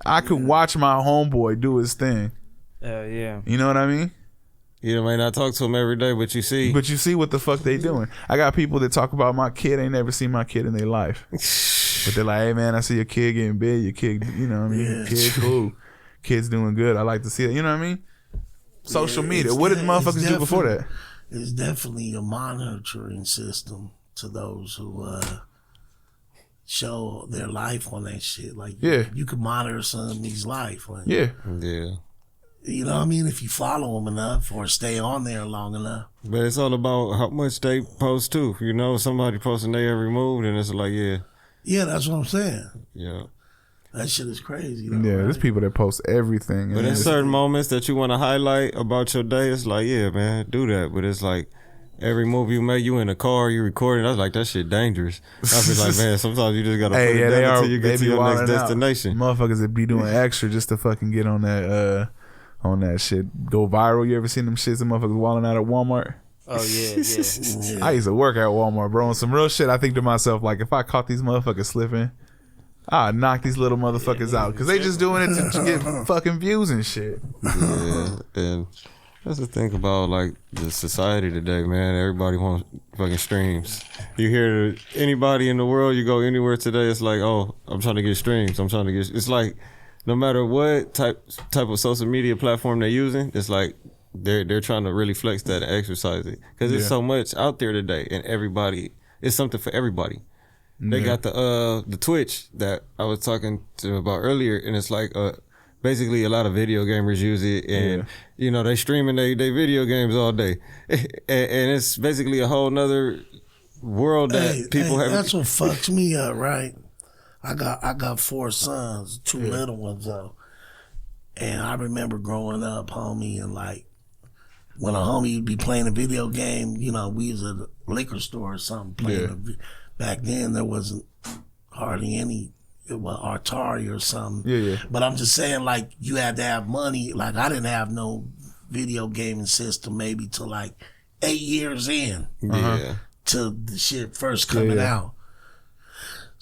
I could watch my homeboy do his thing. Yeah. You know what I mean? You may not talk to him every day, but you see. But you see what the fuck they doing. I got people that talk about my kid. They never seen my kid in their life. But they're like, hey, man, I see your kid getting big. Your kid, you know what I mean? Your kid cool. Kid's doing good. I like to see it. You know what I mean? Social media. What did motherfuckers do before that? It's definitely a monitoring system to those who show their life on that shit. Like, you can monitor somebody's life. Like, yeah. You know what I mean? If you follow them enough or stay on there long enough. But it's all about how much they post too. You know, somebody posting their every move, and it's like, yeah, that's what I'm saying. Yeah. That shit is crazy. Though, yeah, right? there's people that post everything. But in certain moments that you want to highlight about your day, it's like, yeah, man, do that. But it's like, every move you make, you in a car, you recording. I was like, that shit dangerous. I be like, man, sometimes you just gotta put it down until you get to your next destination. Motherfuckers that be doing extra just to fucking get on that shit. Go viral. You ever seen them shits? The motherfuckers walling out at Walmart. Oh yeah. I used to work at Walmart, bro. On some real shit, I think to myself, like, if I caught these motherfuckers slipping, I'd knock these little motherfuckers out because they just doing it to get fucking views and shit. Yeah, and that's the thing about like the society today, man. Everybody wants fucking streams. You hear anybody in the world, you go anywhere today, it's like, oh, I'm trying to get streams. It's like no matter what type of social media platform they're using, it's like they're trying to really flex that and exercise it because there's so much out there today, and everybody, it's something for everybody. They got the Twitch that I was talking to about earlier, and it's like basically a lot of video gamers use it, and you know they streaming they video games all day, and it's basically a whole nother world that people have. That's what fucks me up, right? I got 4 sons, 2 little ones though, and I remember growing up, homie, and like when a homie would be playing a video game, you know, we was at a liquor store or something playing. Back then, there wasn't hardly any, Atari or something. Yeah. But I'm just saying, like, you had to have money. Like, I didn't have no video gaming system maybe till like 8 years in. Yeah. Till the shit first coming out.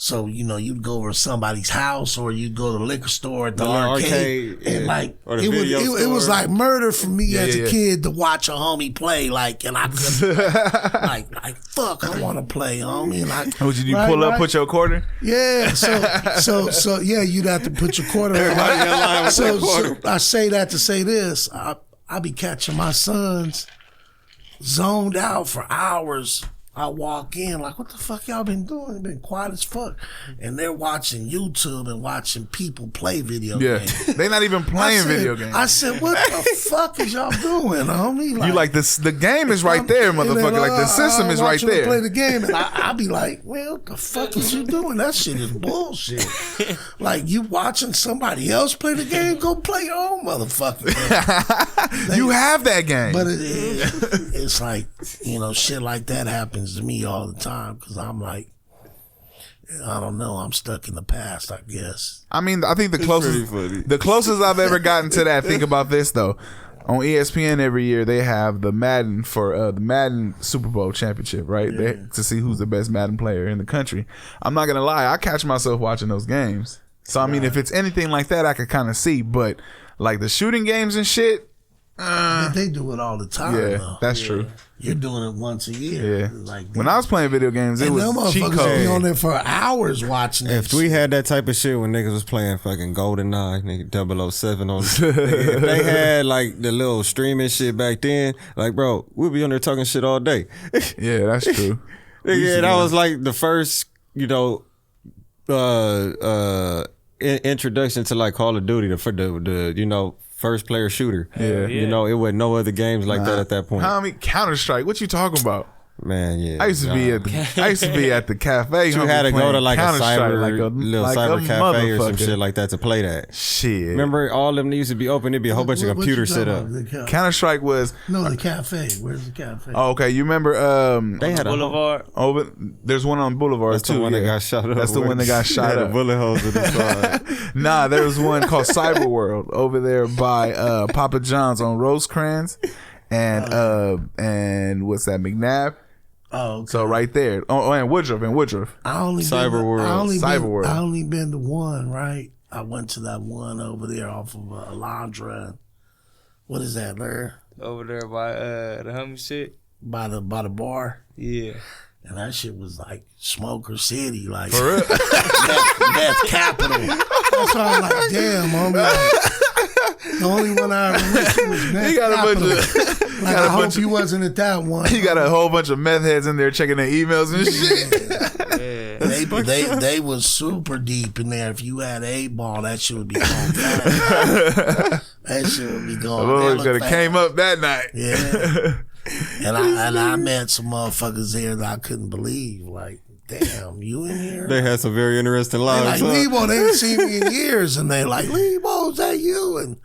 So, you know, you'd go over to somebody's house or you'd go to the liquor store at the arcade. And like, it was like murder for me as a kid to watch a homie play. Like, and I couldn't, like, fuck, I want to play, homie. Like, would you pull up, put your quarter? Yeah. So yeah, you'd have to put your quarter in. So I say that to say this. I be catching my sons zoned out for hours. I walk in like, what the fuck y'all been doing? It's been quiet as fuck. And they're watching YouTube and watching people play video games. They not even playing video games. I said, what the fuck is y'all doing, homie? Like, you like this? The game is right there, motherfucker. Like the system is right there. Play the game, and I be like, well, what the fuck is you doing? That shit is bullshit. Like, you watching somebody else play the game? Go play your own motherfucking game. You have that game. But it's like, you know, shit like that happens to me all the time because I'm like, I don't know, I'm stuck in the past, I guess. I mean, I think the closest I've ever gotten to that. Think about this though. On ESPN every year they have the Madden for the Madden Super Bowl championship, right? To see who's the best Madden player in the country. I'm not gonna lie, I catch myself watching those games. So I mean, if it's anything like that, I could kind of see. But like the shooting games and shit, They do it all the time. Yeah, though. that's true. You're doing it once a year. Yeah. Like When I was playing video games, it and them was cheat motherfuckers code. be on there for hours watching it. If we had that type of shit when niggas was playing fucking GoldenEye, nigga 007 on, nigga, if they had like the little streaming shit back then, like bro, we'd be on there talking shit all day. Yeah, that's true. Yeah, that was like the first, introduction to like Call of Duty, the first player shooter. Yeah. It wasn't no other games like that at that point. Counter-Strike. What you talking about? Man, yeah. I used to be at the cafe. You had to go to like a Counter-Strike, little cyber cafe or some shit like that to play that. Shit. Remember, all of them used to be open. There'd be a whole bunch of computers set up. Counter-Strike was the cafe. Where's the cafe? Oh, okay. You remember? They had Boulevard. There's one on Boulevard That's too. the one that yeah. got shot up. That's the one that got shot Had up. a bullet holes in the side. Nah, there was one called Cyber World over there by Papa John's on Rosecrans and what's that, McNabb? Oh, okay. So right there. Oh, and Woodruff. I only Cyber World. I only been to one, right? I went to that one over there off of Alondra. What is that there? Over there by the homie shit. By the bar. Yeah. And that shit was like Smoker City, like For real? Meth capital. That's why I'm like, damn, homie. Like, the only one I ever went to was Meth He got a capital. bunch of. Like, I hope you wasn't at that one. He got a whole bunch of meth heads in there checking their emails and shit. They was super deep in there. If you had a ball, that shit would be gone fast. That shit would be gone. I could have came up that night. Yeah. And I met some motherfuckers there that I couldn't believe. Like, damn, you in here? They had some very interesting They lives. like, Lebo, they ain't seen me in years. And they like, Lebo, is that you? And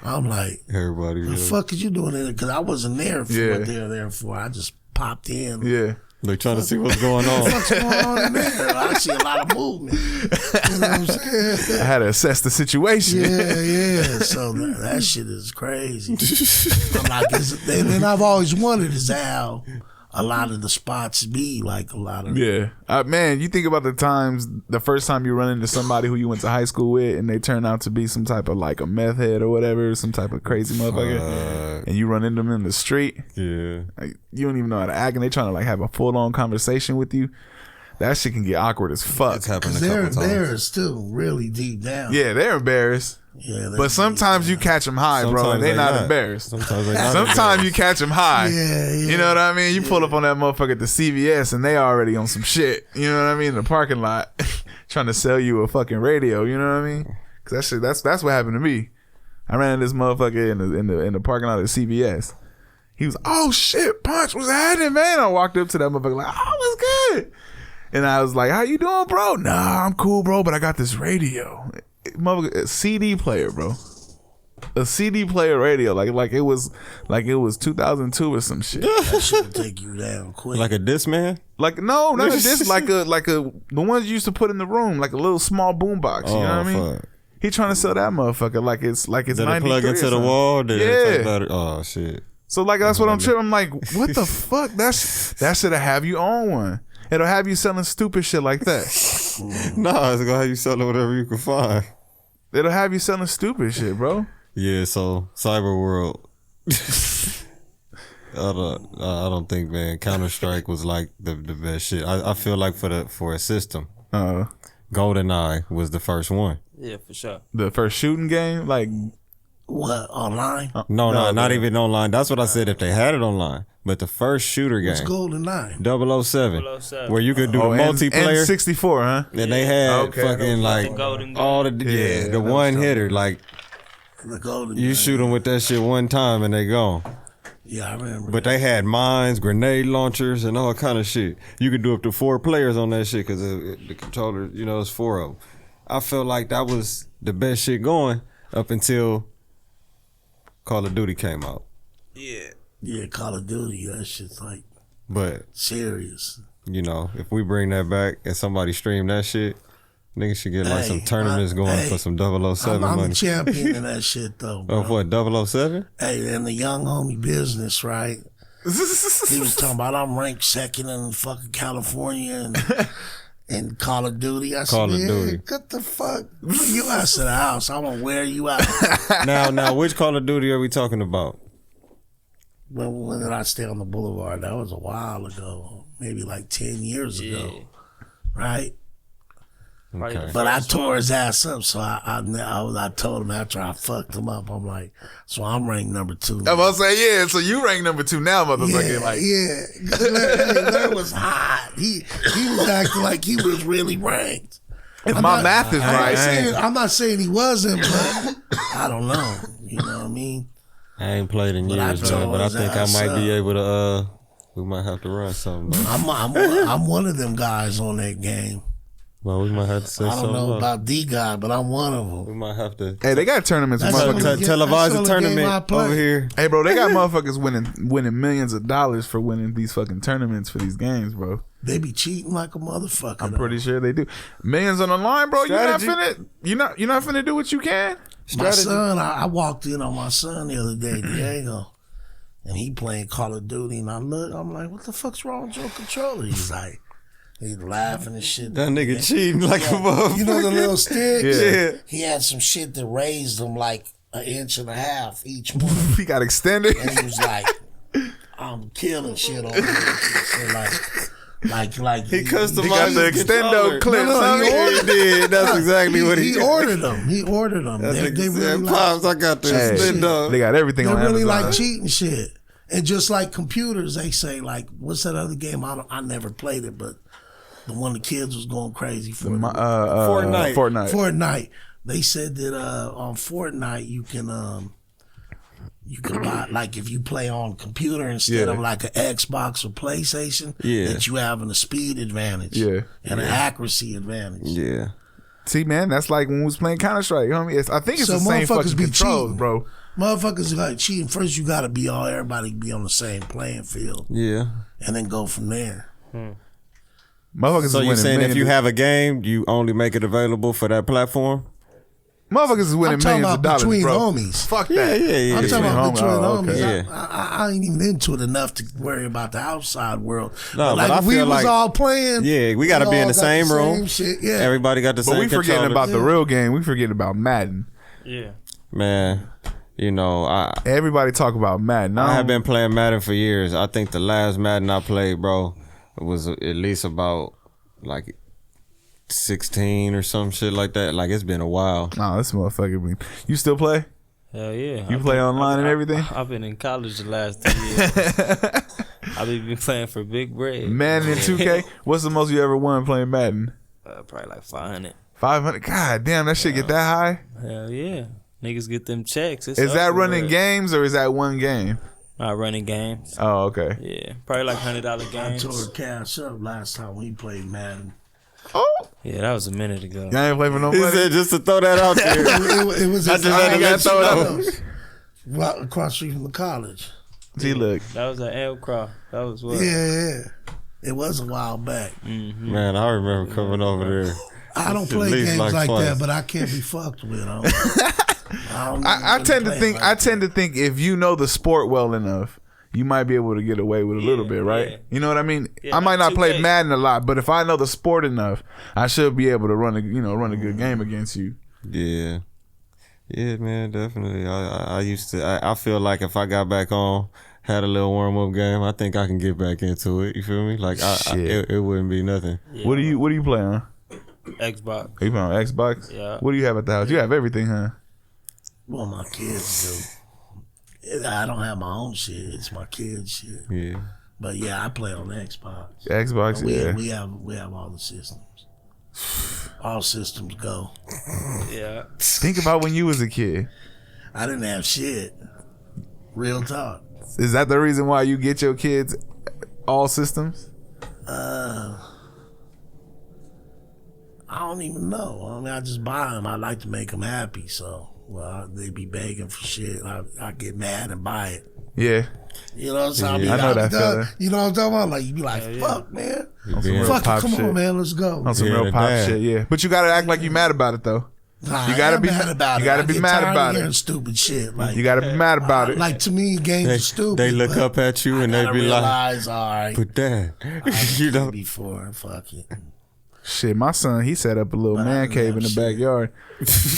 I'm like, Everybody. the fuck is you doing in there? Because I wasn't there for Yeah. what they were there for. I just popped in. Yeah. They're trying to see what's going on. What's going on in there? I see a lot of movement. You know what I'm saying? I had to assess the situation. Yeah. So that shit is crazy. I'm like, and I've always wondered is how a lot of the spots be like a lot of. Yeah. Man, you think about the first time you run into somebody who you went to high school with and they turn out to be some type of like a meth head or whatever, some type of crazy motherfucker, and you run into them in the street. Yeah. Like, you don't even know how to act and they trying to like have a full on conversation with you. That shit can get awkward as fuck. It's happened a They're couple times. still really deep down. Yeah, they're embarrassed. Yeah, But sometimes you catch them high, bro, Sometimes and they they not not. embarrassed. Sometimes they not Sometimes you catch them high. Yeah. You know what I mean? You pull up on that motherfucker at the CVS and they already on some shit. You know what I mean? In the parking lot, trying to sell you a fucking radio. You know what I mean? Cause that shit, that's what happened to me. I ran into this motherfucker in the parking lot at CVS. He was, oh shit, Punch, what's happening, man? I walked up to that motherfucker like, oh, what's good? And I was like, how you doing, bro? Nah, I'm cool, bro, but I got this radio. Motherfucker, a CD player, bro. A CD player radio, like it was 2002 or some shit. That shit will take you down quick. Like a Discman? Like no, not this. Like a the ones you used to put in the room, like a little small boombox. You know what I mean? Fuck. He trying to sell that motherfucker like it's Did it 93 plug or into the something. wall? Did it Yeah. take about it? Oh shit. So like that's what I'm tripping. I'm like, what the fuck? That should have you on one. It'll have you selling stupid shit like that. Nah, it's gonna have you selling whatever you can find. It'll have you selling stupid shit, bro. Yeah, so Cyber World. I don't think, man, Counter-Strike was like the best shit. I feel like for a system, GoldenEye was the first one. Yeah, for sure. The first shooting game, like What, online? No, not even online. That's what I said if they had it online. But the first shooter It's game, GoldenEye. 007, 007. where you could do the multiplayer. N64, huh? And they had Okay. fucking like The golden gun. all the Yeah, one hitter. Like The Golden you shoot them with that shit one time and they gone. Yeah, I remember. But they had mines, grenade launchers, and all kind of shit. You could do up to 4 players on that shit because the controller, it's 4 of them. I felt like that was the best shit going up until Call of Duty came out. Yeah, Call of Duty, that shit's like But, serious. if we bring that back and somebody stream that shit, niggas should get like some tournaments going for some 007 I'm money. a champion in that shit though, bro. Of what, 007? Hey, in the young homie business, right? He was talking about I'm ranked second in fucking California and Call of Duty. I Call said, of Duty. What the fuck? You out to the house. I'm gonna wear you out. Now, which Call of Duty are we talking about? when did I stay on the boulevard? That was a while ago, maybe like 10 years ago, right? Okay. But I tore his ass up, so I told him after I fucked him up, I'm like, so I'm ranked number 2 now. I'm about to say, yeah, so you rank number 2 now, motherfucker. Larry was hot. He was acting like he was really ranked. If my math is right. I'm not saying he wasn't, but I don't know. You know what I mean? I ain't played in years, man, but I think I might be able to. We might have to run something. I'm one of them guys on that game. Well, we might have to say something. I don't know about D guy, but I'm one of them. We might have to. Hey, they got tournaments. Televised a tournament over here. Hey, bro, they got motherfuckers winning millions of dollars for winning these fucking tournaments for these games, bro. They be cheating like a motherfucker. I'm pretty sure they do. Millions on the line, bro. You're not finna do what you can. My son, I walked in on my son the other day, Diego, and he playing Call of Duty, and I'm like, what the fuck's wrong with your controller? He's laughing and shit. That nigga cheating like a motherfucker. You know the little stick? Yeah. He had some shit that raised him like 1.5 inches each one. He got extended. And he was like, I'm killing shit over here. Like he customized he got the extendo clips. He did. That's exactly what he ordered them. He ordered them. They really Pops, I got the extendo. They got everything on Amazon. They really like cheating shit. And just like computers, they say like, what's that other game? I never played it, but the one the kids was going crazy for. Fortnite. They said that on Fortnite you can buy, like if you play on computer instead of like an Xbox or PlayStation, that you have a speed advantage and an accuracy advantage. Yeah. See, man, that's like when we was playing Counter-Strike. You know what I mean? I think it's the same fucking controls, cheating. Bro. Motherfuckers like cheating. First, you got to be everybody be on the same playing field. Yeah. And then go from there. Motherfuckers so you're saying if you have a game, you only make it available for that platform? Motherfuckers is winning millions of dollars, between bro. Homies. Fuck that. Yeah. I'm talking about between homies. Okay. I ain't even into it enough to worry about the outside world. No, but I if we feel was like, all playing. Yeah, we got to be in the same room. Shit, yeah. Everybody got the same But we forgetting controller. about the real game. We forgetting about Madden. Yeah. Man, everybody talk about Madden. I have been playing Madden for years. I think the last Madden I played, bro, was at least about like 16 or some shit like that. Like, it's been a while. Nah, this motherfucker. You still play? Hell yeah. You play online and everything? I've been in college the last 2 years. I've been playing for big bread. Madden and 2K? What's the most you ever won playing Madden? Probably like 500. 500? God damn, that shit get that high? Hell yeah. Niggas get them checks. Is that running games or is that one game? Not running games. Oh, okay. Yeah. Probably like $100 games. I tore Cash up last time we played Madden. Oh. Yeah, that was a minute ago. Y'all ain't play for nobody? He said just to throw that out there. it was I just had to let you know. Right across the street from the college. See, look. That was at L Cross. That was what? Yeah. It was a while back. Mm-hmm. Man, I remember coming over there. I don't play games like that, but I can't be fucked with. I tend to think if you know the sport well enough, you might be able to get away with a little bit, right? Yeah. You know what I mean? I might not play Madden a lot, but if I know the sport enough, I should be able to run a good game against you. Yeah. Yeah, man, definitely. I feel like if I got back on, had a little warm up game, I think I can get back into it. You feel me? Like it wouldn't be nothing. Yeah. What do you play on? Xbox. You play on Xbox? Yeah. What do you have at the house? You have everything, huh? Well, my kids do. I don't have my own shit. It's my kids' shit. Yeah. But yeah, I play on Xbox. Xbox, yeah. We have all the systems. All systems go. Yeah. Think about when you was a kid. I didn't have shit. Real talk. Is that the reason why you get your kids all systems? I don't even know. I mean, I just buy them. I like to make them happy, so. Well, they be begging for shit. I get mad and buy it. Yeah. You know what I'm saying? I know that feeling. You know what I'm talking about? Like, you be like, fuck, man. On some real pop come shit. on, man. Let's go. On some real pop shit, yeah. But you got to act like you mad about it, though. Nah, you got to be mad about it. You got to be mad about it. Stupid shit. Like, you got to be mad about it. Like, to me, games are stupid. They look up at you and they be like, all right. but Dad, you know. Before, fuck it. Shit, my son, he set up a little man cave in the backyard.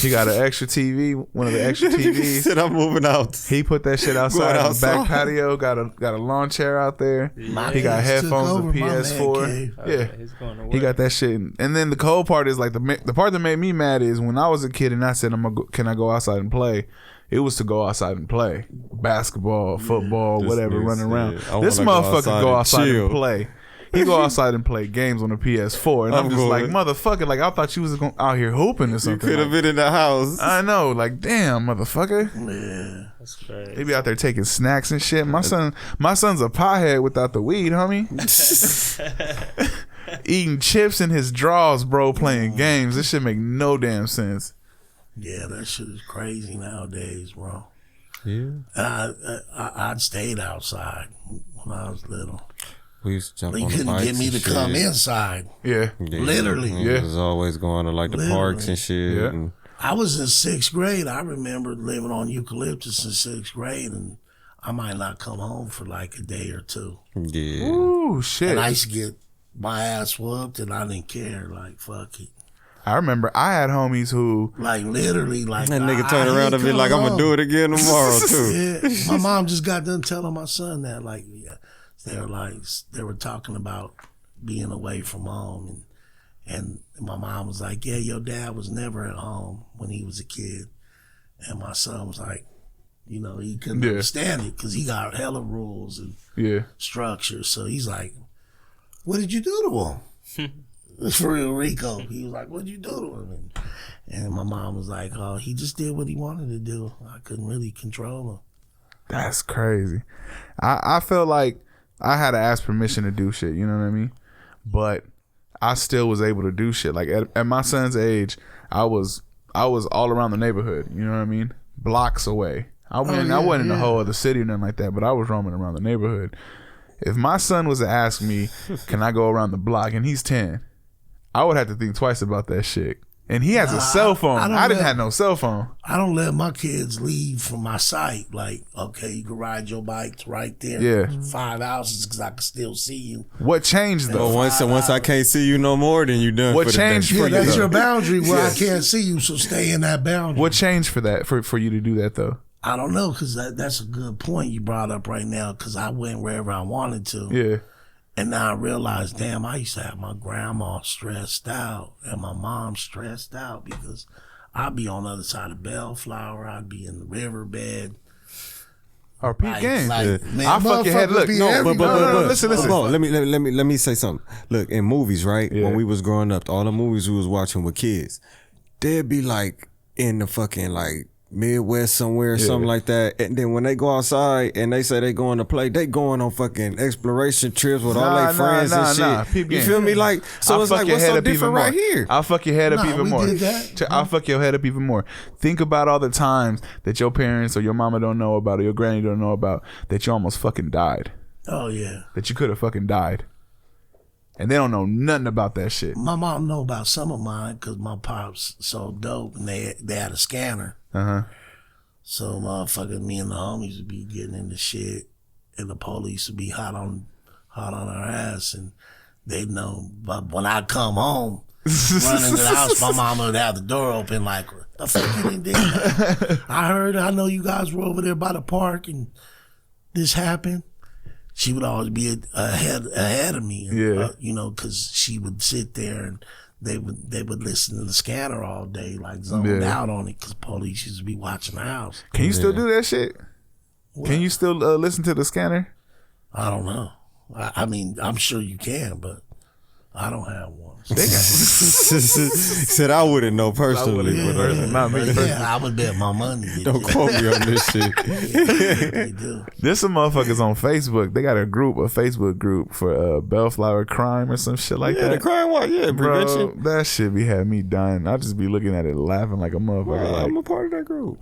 He got an extra TV, one of the extra TVs. He said, I'm moving out. He put that shit outside on the back patio. Got a lawn chair out there. He got headphones and PS4. Yeah, he got that shit. And then the cold part is like the part that made me mad is when I was a kid and I said, can I go outside and play? It was to go outside and play basketball, football, whatever, running around. This motherfucker go outside and play. He go outside and play games on the PS4, and I'm just like, motherfucker, like I thought you was out here hooping or something. You could have been in the house. I know, like damn, motherfucker. Yeah, that's crazy. He be out there taking snacks and shit. My son's a pothead without the weed, homie. Eating chips in his drawers, bro, playing games. This shit make no damn sense. Yeah, that shit is crazy nowadays, bro. Yeah, I stayed outside when I was little. We used to jump They on the couldn't bikes get me to and come shit. inside. Yeah. Literally. Yeah. Was always going to like the parks and shit. Yeah. And I was in 6th grade. I remember living on eucalyptus in 6th grade, and I might not come home for like a day or two. yeah. Ooh, shit. And I used to get my ass whooped, and I didn't care. Like, fuck it. I remember I had homies who Like, literally, like. That nigga turned around and be like, I'm going to do it again tomorrow, too. Yeah. My mom just got done telling my son that, like, they were talking about being away from home, and my mom was like, yeah, your dad was never at home when he was a kid. And my son was like, you know, he couldn't understand it because he got hella rules and structures. So he's like, what did you do to him? For real, Rico. He was like, what did you do to him? And my mom was like, oh, he just did what he wanted to do. I couldn't really control him. That's crazy. I felt like I had to ask permission to do shit, you know what I mean? But I still was able to do shit. Like at my son's age, I was all around the neighborhood, you know what I mean? Blocks away. I wasn't in the whole other city or nothing like that, but I was roaming around the neighborhood. If my son was to ask me, can I go around the block, and he's 10, I would have to think twice about that shit. And he has a cell phone. I didn't have no cell phone. I don't let my kids leave from my sight. Like, okay, you can ride your bikes right there. Yeah. 5 houses because I can still see you. What changed though? But once I can't see you no more, then you done. What for the changed day. for you? That's though? your boundary where I can't see you, so stay in that boundary. What changed for that? For you to do that though? I don't know, because that's a good point you brought up right now, because I went wherever I wanted to. Yeah. And now I realize, damn, I used to have my grandma stressed out and my mom stressed out because I'd be on the other side of Bellflower. I'd be in the riverbed. Or peep game. Man, I fuck your head. Look, But listen. Let me say something. Look, in movies, right? Yeah. When we was growing up, all the movies we was watching with kids, they'd be like in the fucking like Midwest somewhere or something like that. And then when they go outside and they say they going to play, they going on fucking exploration trips with all their friends and shit. Peep You game. feel me? Like, so it's like, what's so different right here? I'll fuck your head up even more. Did that. I'll fuck your head up even more. Think about all the times that your parents or your mama don't know about or your granny don't know about that you almost fucking died. Oh, yeah. That you could have fucking died. And they don't know nothing about that shit. My mom know about some of mine because my pops sold dope and they had a scanner. Uh-huh. So motherfucking me and the homies would be getting into shit and the police would be hot on our ass and they'd know. But when I come home, running to the house, my mama would have the door open like, the fuck you did that? I know you guys were over there by the park and this happened. She would always be ahead of me, and, you know, because she would sit there and they would listen to the scanner all day, like zoned out on it, because police used to be watching the house. Can you still do that shit? What? Can you still listen to the scanner? I don't know. I mean, I'm sure you can, but I don't have one. Said I wouldn't know personally, not me. I would bet my money. Don't quote me on this shit. They do. There's some motherfuckers on Facebook. They got a Facebook group for Bellflower crime or some shit like that. The crime what? Yeah, prevention. Bro, that shit be having me dying. I just be looking at it laughing like a motherfucker. Well, like, I'm a part of that group.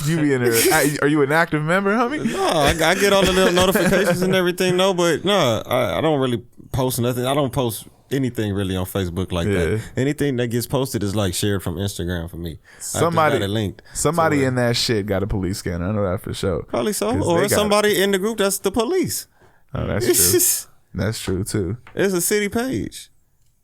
You be in there. Are you an active member, homie? No, I get all the little notifications and everything, but no, I don't really post nothing. I don't post anything really on Facebook like that. Anything that gets posted is like shared from Instagram for me. Somebody linked. Somebody in that shit got a police scanner. I know that for sure. Probably so. Or somebody in the group that's the police. Oh, that's true. That's true too. It's a city page.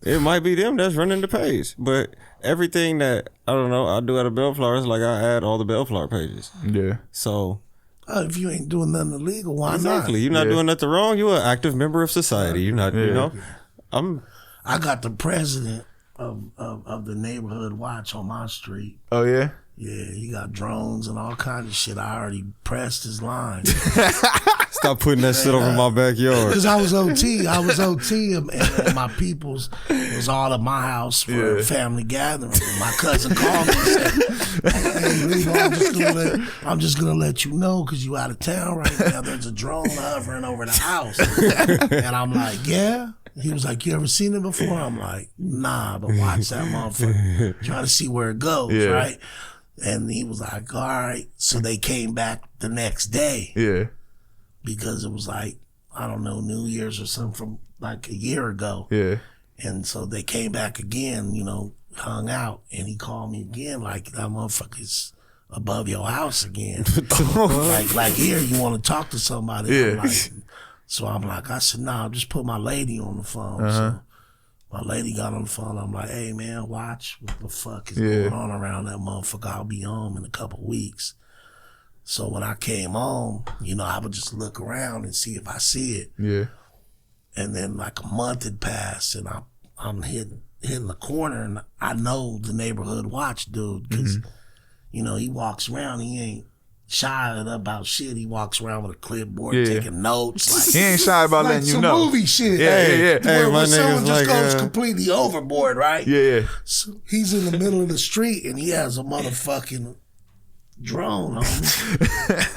It might be them that's running the page, but everything that I don't know I do at a Bellflower is like I add all the Bellflower pages. Yeah. So if you ain't doing nothing illegal, why exactly, not? you're not doing nothing wrong. You're an active member of society. You're not, you know. I got the president of the neighborhood watch on my street. Oh yeah. Yeah, he got drones and all kinds of shit. I already pressed his line. Stop putting that shit over my backyard. Because I was OT, and my peoples was all at my house for a family gathering. My cousin called me and said, "Hey, Lebo, I'm just gonna let you know because you out of town right now. There's a drone hovering over the house." And I'm like, "Yeah." He was like, "You ever seen it before?" I'm like, "Nah, but watch that motherfucker. Trying to see where it goes, right?" And he was like, "All right." So they came back the next day. Yeah. Because it was like, I don't know, New Year's or something from like a year ago. Yeah. And so they came back again, you know, hung out. And he called me again like, that motherfucker's above your house again. like here, you want to talk to somebody. Yeah. I'm like, I said, nah, just put my lady on the phone. So my lady got on the phone. I'm like, "Hey, man, watch what the fuck is going on around that motherfucker. I'll be home in a couple weeks." So when I came home, you know, I would just look around and see if I see it. Yeah. And then like a month had passed, and I'm hitting the corner, and I know the neighborhood watch dude because, you know, he walks around, he ain't shy about shit. He walks around with a clipboard taking notes. Like, he ain't shy about like letting you some know. Movie shit. Yeah. Hey, Where my someone nigga's just like, goes completely overboard, right? Yeah. So he's in the middle of the street, and he has a motherfucking drone on him.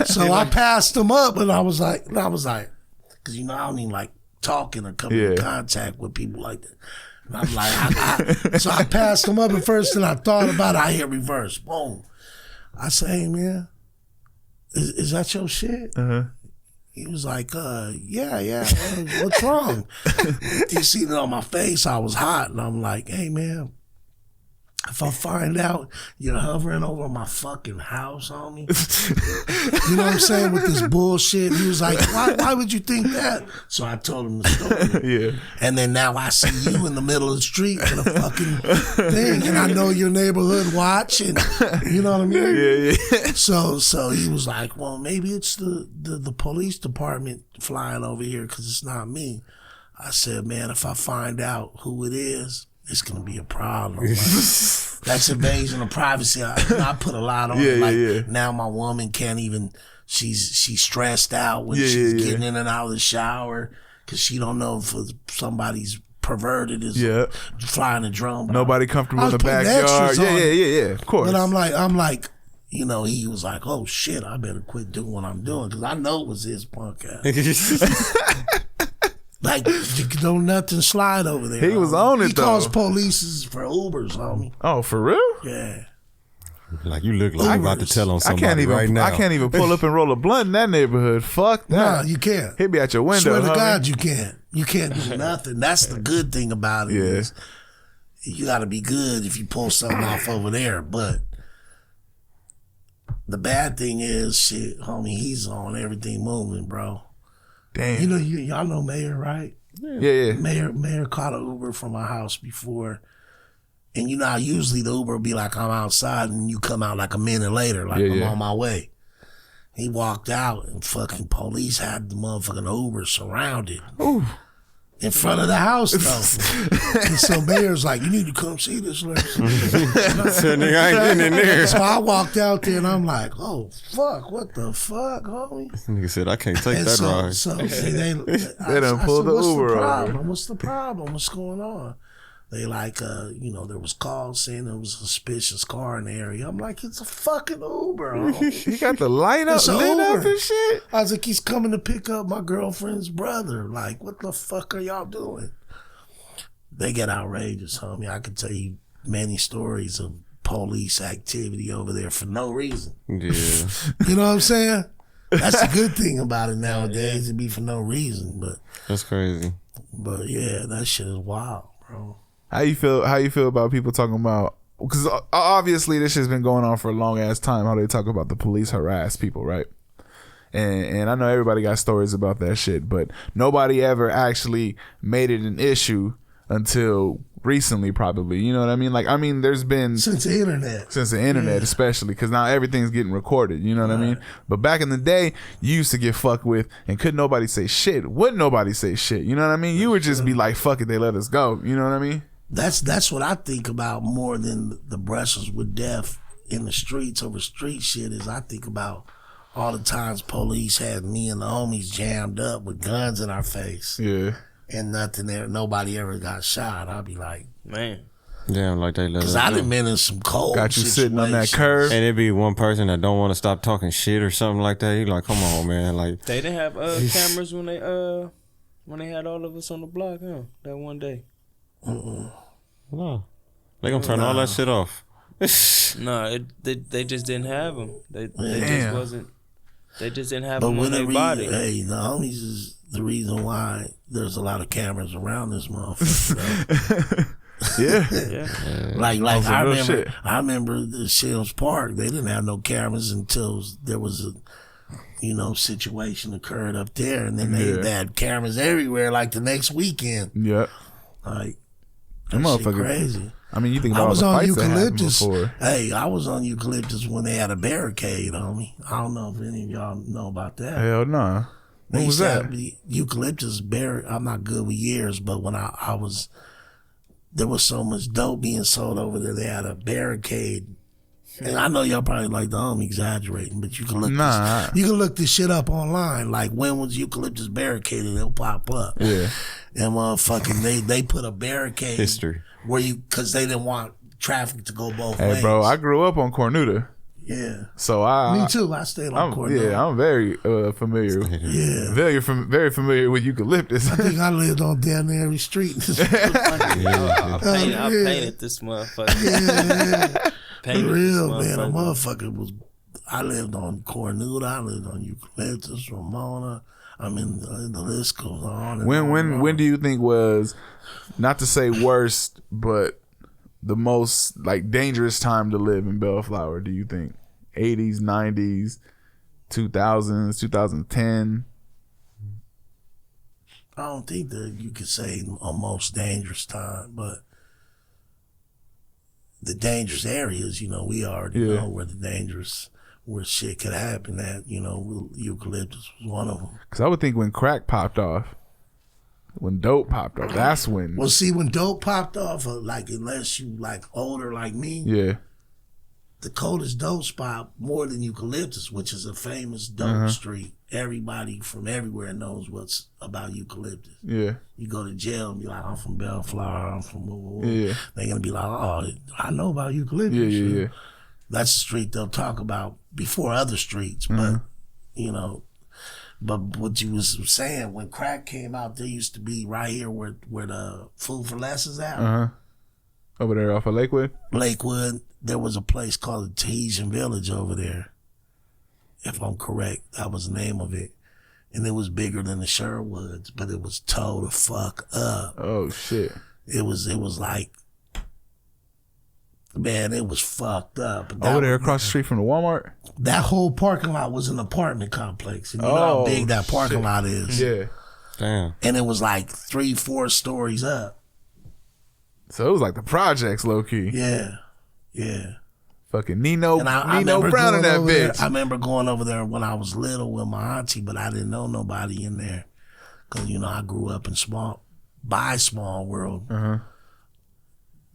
So I passed him up, and I was like, because you know I don't even like talking or coming in contact with people like that. And I'm like, so I passed him up, and first thing I thought about, I hit reverse. Boom. I say, "Hey man, is that your shit?" He was like, yeah. What's wrong? He seen it on my face. I was hot, and I'm like, "Hey man, if I find out you're hovering over my fucking house, homie," you know what I'm saying, with this bullshit. He was like, why would you think that? So I told him the story. And then now I see you in the middle of the street with a fucking thing, and I know your neighborhood watch, and you know what I mean? So he was like, "Well, maybe it's the police department flying over here because it's not me." I said, "Man, if I find out who it is, it's gonna be a problem." Like, that's invasion of privacy. I put a lot on it. Now my woman can't even. She's stressed out when she's getting in and out of the shower because she don't know if somebody's perverted is flying a drone. Nobody comfortable in the backyard. Yeah. Of course. But I'm like, you know, he was like, "Oh shit, I better quit doing what I'm doing," because I know it was his punk ass. Like, don't nothing slide over there. He was on it, He though. calls police for Ubers, homie. Oh, for real? Yeah. Like, you look like you about to tell on somebody right now. I can't even pull up and roll a blunt in that neighborhood. Fuck that. Nah, you can't. He'll be at your window. Swear to homie. God, you can't. You can't do nothing. That's the good thing about it. Is you got to be good if you pull something off over there. But the bad thing is, shit, homie, he's on everything moving, bro. Damn. You know, y'all know Mayor, right? Yeah. Mayor caught an Uber from my house before. And you know how usually the Uber will be like, "I'm outside," and you come out like a minute later, like, "I'm on my way." He walked out, and fucking police had the motherfucking Uber surrounded. Ooh. In front of the house, though. And so Mayor's like, "You need to come see this." So nigga, I ain't getting in there. So I walked out there, and I'm like, "Oh, fuck, what the fuck, homie?" Nigga said, "I can't take And that ride." So they done pulled the "What's Uber the over." problem? What's the problem? What's going on? They like, you know, there was calls saying there was a suspicious car in the area. I'm like, "It's a fucking Uber." He got the light up, It's an lit up Uber. and shit. I was like, "He's coming to pick up my girlfriend's brother." Like, what the fuck are y'all doing? They get outrageous, homie. I can tell you many stories of police activity over there for no reason. Yeah. You know what I'm saying? That's the good thing about it nowadays. It be for no reason, but That's crazy. But yeah, that shit is wild, bro. How you feel about people talking about, because obviously this shit's been going on for a long ass time, how they talk about the police harass people, right? And I know everybody got stories about that shit, but nobody ever actually made it an issue until recently, probably. You know what I mean? Like, I mean, there's been since the internet, especially because now everything's getting recorded. You know what I mean? But back in the day, you used to get fucked with, and couldn't nobody say shit. Wouldn't nobody say shit? You know what I mean? You would just be like, "Fuck it, they let us go." You know what I mean? That's what I think about more than the brushes with death in the streets over street shit. Is I think about all the times police had me and the homies jammed up with guns in our face. Yeah. And nothing there, nobody ever got shot. I'd be like, man. Damn, like they let us because I know. done been in some cold Got you situations. sitting on that curve. And it'd be one person that don't want to stop talking shit or something like that. You like, come on, man. Like They didn't have cameras when they had all of us on the block, huh? That one day. no, they gonna turn all that shit off. No, they just didn't have them. They just Damn. wasn't. They just didn't have But them on their body. hey, the homies is the reason why there's a lot of cameras around this motherfucker. Yeah. Like some I real remember, shit. the Shields Park. They didn't have no cameras until there was a, situation occurred up there, and then they had cameras everywhere. Like the next weekend, Yeah. like That that shit motherfucker- crazy. I mean, you think I about all was the on fights that happened eucalyptus. before. Hey, I was on eucalyptus when they had a barricade, homie. I don't know if any of y'all know about that. Hell nah. They When was used to that? have the eucalyptus I'm not good with years, but when I was, there was so much dope being sold over there. They had a barricade, and I know y'all probably like I'm exaggerating, but you can look you can look this shit up online. Like when was eucalyptus barricaded? It'll pop up. Yeah. And motherfucking they put a barricade History. where because they didn't want traffic to go both Hey, ways. bro, I grew up on Cornuda. Yeah. So Me too. I stayed on Cornell. I'm very familiar. Yeah. Very familiar with eucalyptus. I think I lived on down near every street. I painted this motherfucker. Yeah. Painted For real, this man. A motherfucker. motherfucker was. I lived on Cornuda. I lived on eucalyptus, Ramona. I mean, the list goes on. And on and on. When do you think was, not to say worst, but the most like dangerous time to live in Bellflower? Do you think 80s, 90s, 2000s, 2010? I don't think that you could say a most dangerous time, but the dangerous areas, we already know where where shit could happen at, eucalyptus was one of them. Because I would think when crack popped off, when dope popped off, that's when. Well, see, when dope popped off, like, unless you, like, older like me, Yeah. the coldest dope spot, more than eucalyptus, which is a famous dope street. Everybody from everywhere knows what's about eucalyptus. Yeah. You go to jail and be like, I'm from Bellflower, I'm from woo. Yeah. They're going to be like, oh, I know about eucalyptus. Yeah. That's the street they'll talk about before other streets. But, but what you was saying, when crack came out, there used to be right here where the Food for Less is at. Over there off of Lakewood? Lakewood, there was a place called the Tahitian Village over there. If I'm correct, that was the name of it. And it was bigger than the Sherwoods, but it was towed the fuck up. Oh, shit. It was like, man, it was fucked up. Over there across the street from the Walmart? That whole parking lot was an apartment complex. And you know how big that parking lot is. Yeah. Damn. And it was like 3-4 stories up. So it was like the projects, low key. Yeah. Fucking Nino remember Brown in going that over there. bitch. I remember going over there when I was little with my auntie, but I didn't know nobody in there. Because, I grew up in small world.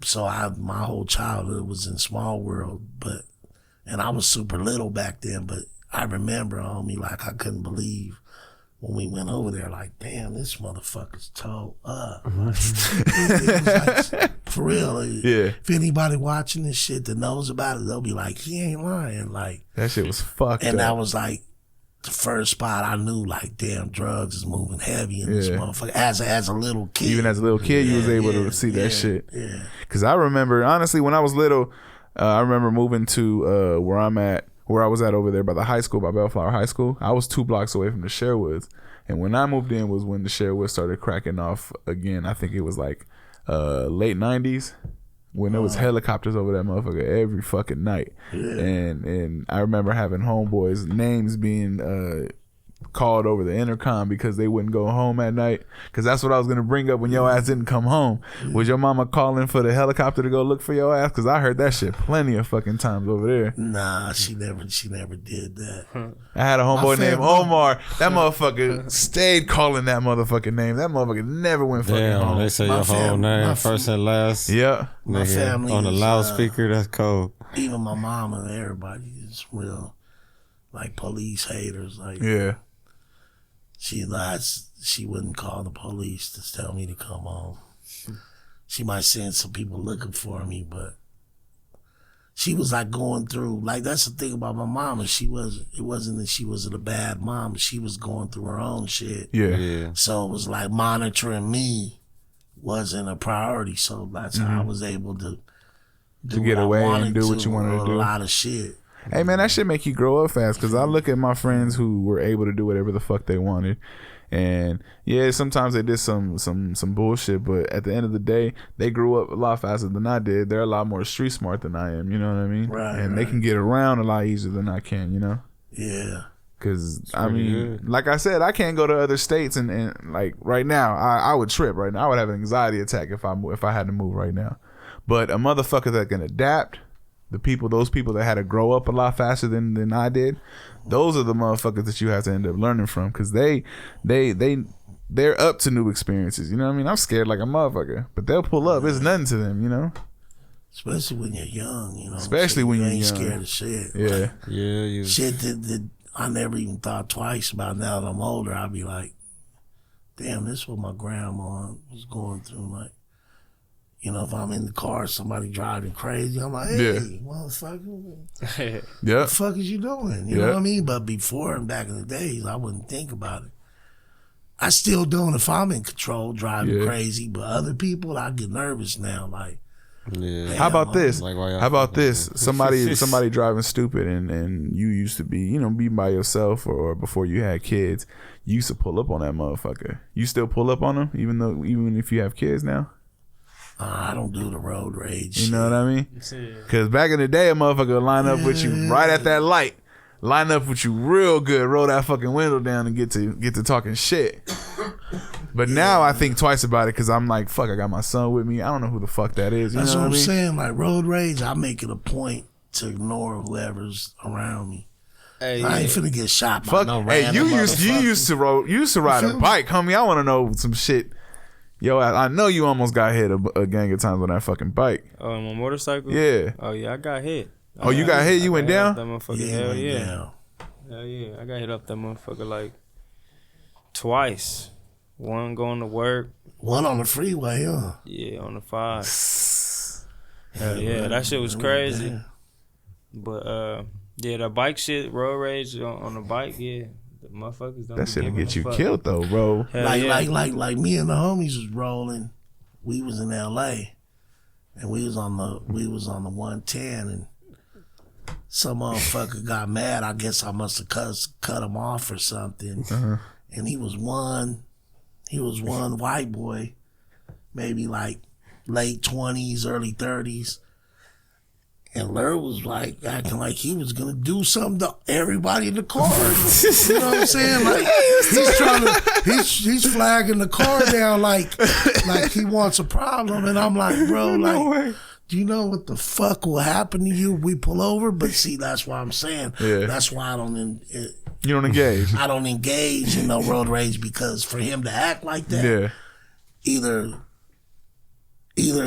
So my whole childhood was in small world, and I was super little back then, but I remember, like I couldn't believe when we went over there, like, damn, this motherfucker's towed up. It was like, for real. Yeah. If anybody watching this shit that knows about it, they'll be like, he ain't lying. Like, That shit was fucked up. and that was like the first spot I knew, like, damn, drugs is moving heavy in this motherfucker. As a little kid. Even as a little kid, you was able to see that shit. Yeah. Because I remember, honestly, when I was little, I remember moving to where I was at over there by the high school, by Bellflower High School. I was 2 blocks away from the Sherwoods. And when I moved in was when the Sherwoods started cracking off again. I think it was like late 90s when there was helicopters over that motherfucker every fucking night. And I remember having homeboys' names being called over the intercom because they wouldn't go home at night. Because that's what I was gonna bring up when your ass didn't come home. Was your mama calling for the helicopter to go look for your ass? Because I heard that shit plenty of fucking times over there. Nah, she never did that. I had a homeboy named Omar. That motherfucker stayed calling that motherfucking name. That motherfucker never went fucking home. They say your whole name, first and last. Yeah. My family on the loudspeaker. That's cold. Even my mom and everybody is real, like police haters. Like Yeah. she wouldn't call the police to tell me to come home. She might send some people looking for me, but she was like going through, like that's the thing about my mom. It wasn't that she was a bad mom. She was going through her own shit. Yeah. So it was like monitoring me wasn't a priority. So that's how I was able to get away and do what you wanted to do. A lot of shit. Hey man, that shit make you grow up fast. Because I look at my friends who were able to do whatever the fuck they wanted, and yeah, sometimes they did some bullshit, but at the end of the day, they grew up a lot faster than I did. They're a lot more street smart than I am. You know what I mean? Right. And they can get around a lot easier than I can. You know? Yeah. Because I mean, like I said, I can't go to other states and like right now, I would trip right now. I would have an anxiety attack if I had to move right now. But a motherfucker that can adapt, those people that had to grow up a lot faster than I did, those are the motherfuckers that you have to end up learning from, because they're up to new experiences. You know what I mean? I'm scared like a motherfucker, but they'll pull up. It's nothing to them, you know. Especially when you're young, you know. Especially when you're young. Scared of shit. Yeah. Yeah. Shit that I never even thought twice about. Now that I'm older, I'll be like, damn, this is what my grandma was going through. Like, you know, if I'm in the car, somebody driving crazy, I'm like, hey, motherfucker, Yeah. what the fuck is you doing? You know what I mean? But before and back in the days, I wouldn't think about it. I still don't if I'm in control, driving crazy, but other people, I get nervous now. Like, yeah. How about this? Like, How about this? Somebody driving stupid and you used to be by yourself, or before you had kids, you used to pull up on that motherfucker. You still pull up on them even if you have kids now? I don't do the road rage. You know what I mean? Because back in the day, a motherfucker would line up with you right at that light, line up with you real good, roll that fucking window down, and get to talking shit. But now I think twice about it, because I'm like, fuck, I got my son with me. I don't know who the fuck that is. You That's know what I'm I mean? saying. Like road rage, I make it a point to ignore whoever's around me. Hey, I ain't finna get shot by Fuck. no Hey, random you used to ride a bike, homie. I want to know some shit. Yo, I know you almost got hit a gang of times on that fucking bike. Oh, on my motorcycle? Yeah. Oh, yeah, I got hit. Oh, you got hit? You went down? That motherfucker, Yeah, hell went yeah. down. Hell yeah. I got hit up that motherfucker like twice. One going to work. One on the freeway, huh? Yeah, on the 5. Hell yeah, that shit was crazy. But yeah, the bike shit, road rage on the bike, yeah. The motherfuckers don't. That shit'll get you fuck. killed though, bro. Hell Like, yeah. like me and the homies was rolling. We was in LA, and we was on the 110, and some motherfucker got mad. I guess I must have cut him off or something. And he was one white boy, maybe like late 20s, early 30s. And Lur was like acting like he was gonna do something to everybody in the car. You know what I'm saying? Like he's flagging the car down like he wants a problem. And I'm like, bro, like, do you know what the fuck will happen to you if we pull over? But see, that's why I'm saying. Yeah. That's why You don't engage. I don't engage in no road rage, because for him to act like that, Yeah. either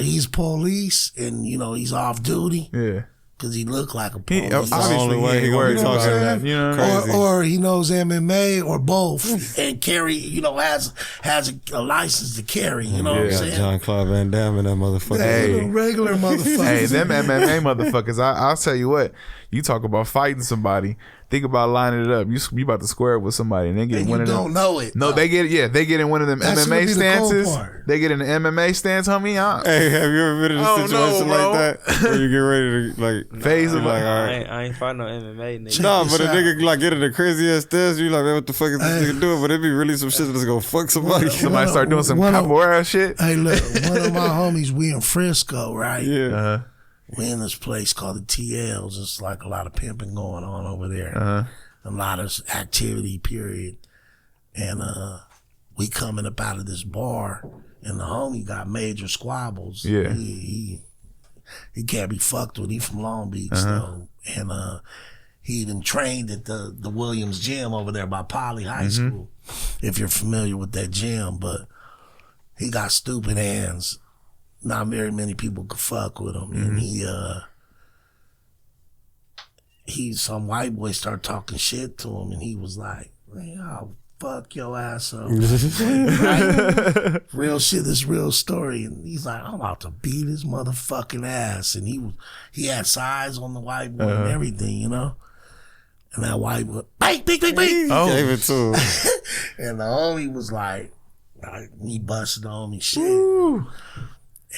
he's police and he's off duty. Yeah. Because he looked like a He, police. obviously, only way he gonna be worried about talking that. about You know what I mean? crazy. or he knows MMA or both, and carry, has a license to carry. You know what I'm Got saying? John Claude Van Damme and that motherfucker. Hey. The regular motherfucker. Hey, them MMA motherfuckers, I'll tell you what, you talk about fighting somebody, think about lining it up. You about to square up with somebody and they get And one you of them. don't know it. No, they get in one of them That's MMA gonna be the cold stances. part. They get in the MMA stance, homie. Hey, have you ever been in a Oh, no, situation bro. like that where you get ready to like Phase you of like, like, all right. I ain't fighting no MMA nigga. No, this but a out. nigga like get in the crazy ass stance. You like, man, what the fuck is this nigga doing? But it be really some shit that's gonna fuck somebody. somebody start doing some one of- capoeira shit. Hey, look, one of my homies, we in Frisco, right? Yeah. We in this place called the TLs. It's like a lot of pimping going on over there. Uh-huh. A lot of activity, period. And we coming up out of this bar, and the homie got major squabbles. Yeah. He can't be fucked with. He from Long Beach, though. And he even trained at the Williams gym over there by Poly High School, if you're familiar with that gym. But he got stupid hands. Not very many people could fuck with him. And some white boy started talking shit to him, and he was like, man, I'll fuck your ass up. Right? Real shit, this real story. And he's like, I'm about to beat his motherfucking ass. And he had size on the white boy and everything, you know? And that white boy, bang, bang, bang, bang. Gave it to him. And the homie was like, he busted the homie shit. Ooh.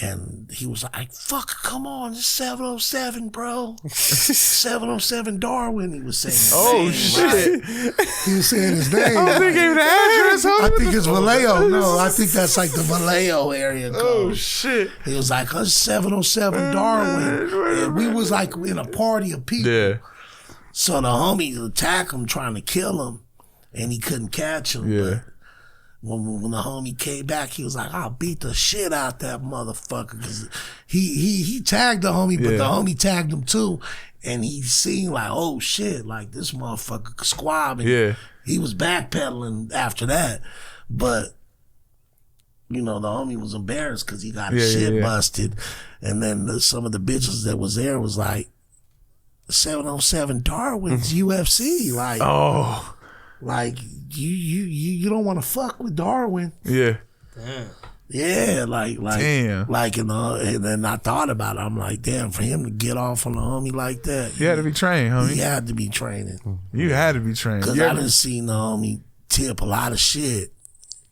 And he was like, fuck, come on, it's 707, bro. 707 Darwin, he was saying. Oh, shit. Right? He was saying his name. I think it's the address. I think it's Vallejo. No, I think that's like the Vallejo area code. Oh, shit. He was like, it's 707 Darwin. And we was like in a party of people. Yeah. So the homies attacked him, trying to kill him, and he couldn't catch him. Yeah. But when the homie came back, he was like, I'll beat the shit out that motherfucker. Cause he tagged the homie, but the homie tagged him too. And he seen like, oh shit, like this motherfucker could squab. And he was backpedaling after that. But, you know, the homie was embarrassed because he got his shit busted. And then some of the bitches that was there was like, 707 Darwin's UFC. Like, like you don't want to fuck with Darwin. Yeah. Damn. Yeah, like, damn. Like, and then I thought about it. I'm like, damn, for him to get off on a homie like that, You had to be trained, homie. he had to be training. You had to be trained. Because I done seen the homie tip a lot of shit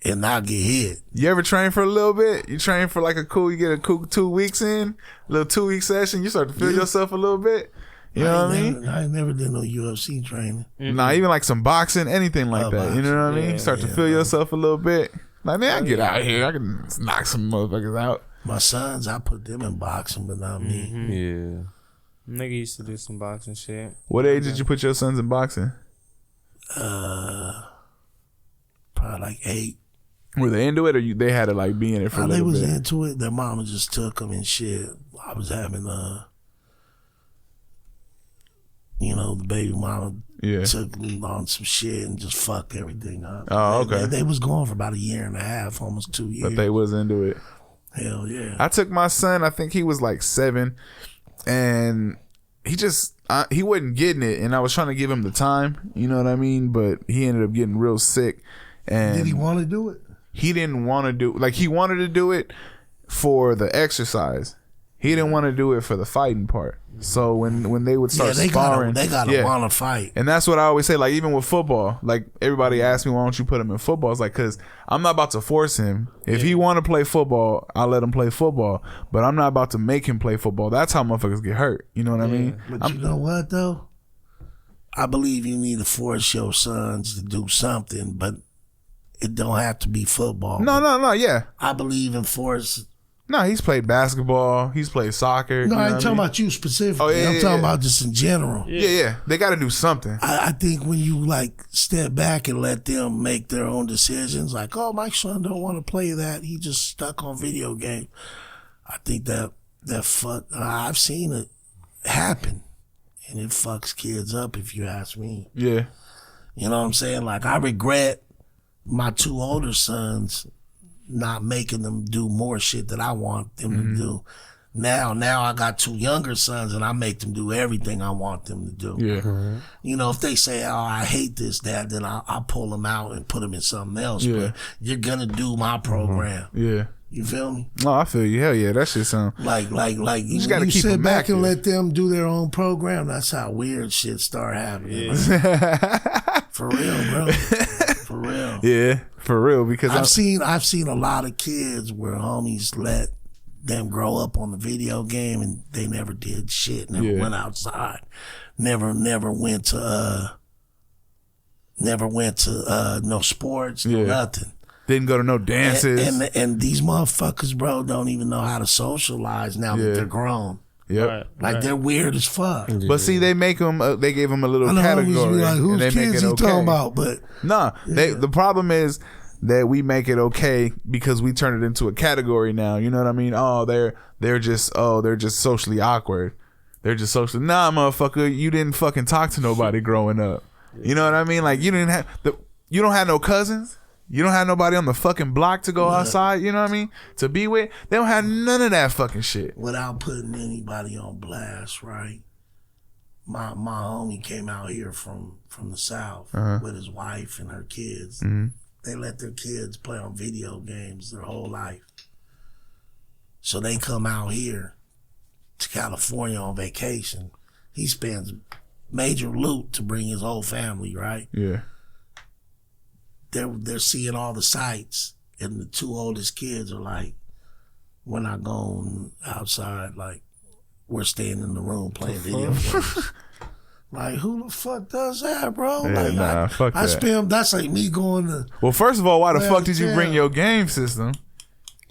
and not get hit. You ever train for a little bit? You train for like you get a cool 2 weeks in, a little 2 week session, you start to feel yourself a little bit. You know what I mean? I never did no UFC training. Nah, even like some boxing, anything like that. Boxing. You know what I mean? You start to feel yourself a little bit. Like, man, I get out here. I can knock some motherfuckers out. My sons, I put them in boxing, but not me. Yeah. Nigga used to do some boxing shit. What age did you put your sons in boxing? Probably like 8. Were they into it, or they had to like be in it for a They little was bit? into it. Their mama just took them and shit. I was having you know, the baby mama took me on some shit and just fucked everything up. Oh, okay. They was going for about 1.5 years, almost 2 years. But they was into it. Hell yeah. I took my son, I think he was like 7, and he wasn't getting it, and I was trying to give him the time, you know what I mean? But he ended up getting real sick. And Did he want to do it? He didn't want to do, like, he wanted to do it for the exercise. He didn't want to do it for the fighting part. So when they would start sparring, they gotta want to fight. And that's what I always say. Like, even with football, like, everybody asks me, why don't you put him in football? It's like, because I'm not about to force him. If he want to play football, I'll let him play football. But I'm not about to make him play football. That's how motherfuckers get hurt. You know what I mean? But you know what though? I believe you need to force your sons to do something, but it don't have to be football. No, yeah. I believe in force. No, he's played basketball. He's played soccer. No, I ain't what talking mean? about you specifically. Oh, yeah, I'm yeah, talking yeah. about just in general. Yeah. They got to do something. I think when you like step back and let them make their own decisions, like, oh, my son don't want to play that. He just stuck on video game. I think that I've seen it happen, and it fucks kids up if you ask me. Yeah. You know what I'm saying? Like, I regret my 2 older sons not making them do more shit that I want them to do. Now I got 2 younger sons and I make them do everything I want them to do. Yeah. You know, if they say, oh, I hate this, that, then I'll pull them out and put them in something else. Yeah. But you're going to do my program. Yeah. You feel me? Oh, I feel you. Hell yeah. That shit sound. Like you just gotta keep sit them back active. and let them do their own program. That's how weird shit start happening. For real, bro. For real. Yeah. For real. Because I've seen a lot of kids where homies let them grow up on the video game and they never did shit, never went outside, never went to no sports, no nothing. Didn't go to no dances. And these motherfuckers, bro, don't even know how to socialize now that they're grown. Yep. Like they're weird as fuck. Yeah. But see, they make them. They gave them a little category, like, whose and they make kids it he okay. talking about? But Nah, the problem is that we make it okay because we turn it into a category now. You know what I mean? Oh, they're just socially awkward. They're just socially. Nah, motherfucker, you didn't fucking talk to nobody growing up. You know what I mean? Like you don't have no cousins. You don't have nobody on the fucking block to go outside. You know what I mean? To be with. They don't have none of that fucking shit. Without putting anybody on blast, right? My homie came out here from the South with his wife and her kids. Mm-hmm. They let their kids play on video games their whole life. So they come out here to California on vacation. He spends major loot to bring his whole family, right? Yeah. They're seeing all the sights, and the two oldest kids are like, we're not going outside, like, we're staying in the room playing video games. Like, who the fuck does that, bro? Yeah, Like, fuck I that. spend, that's like me going to, Well, first of all, why the Well, fuck did you bring yeah. your game system?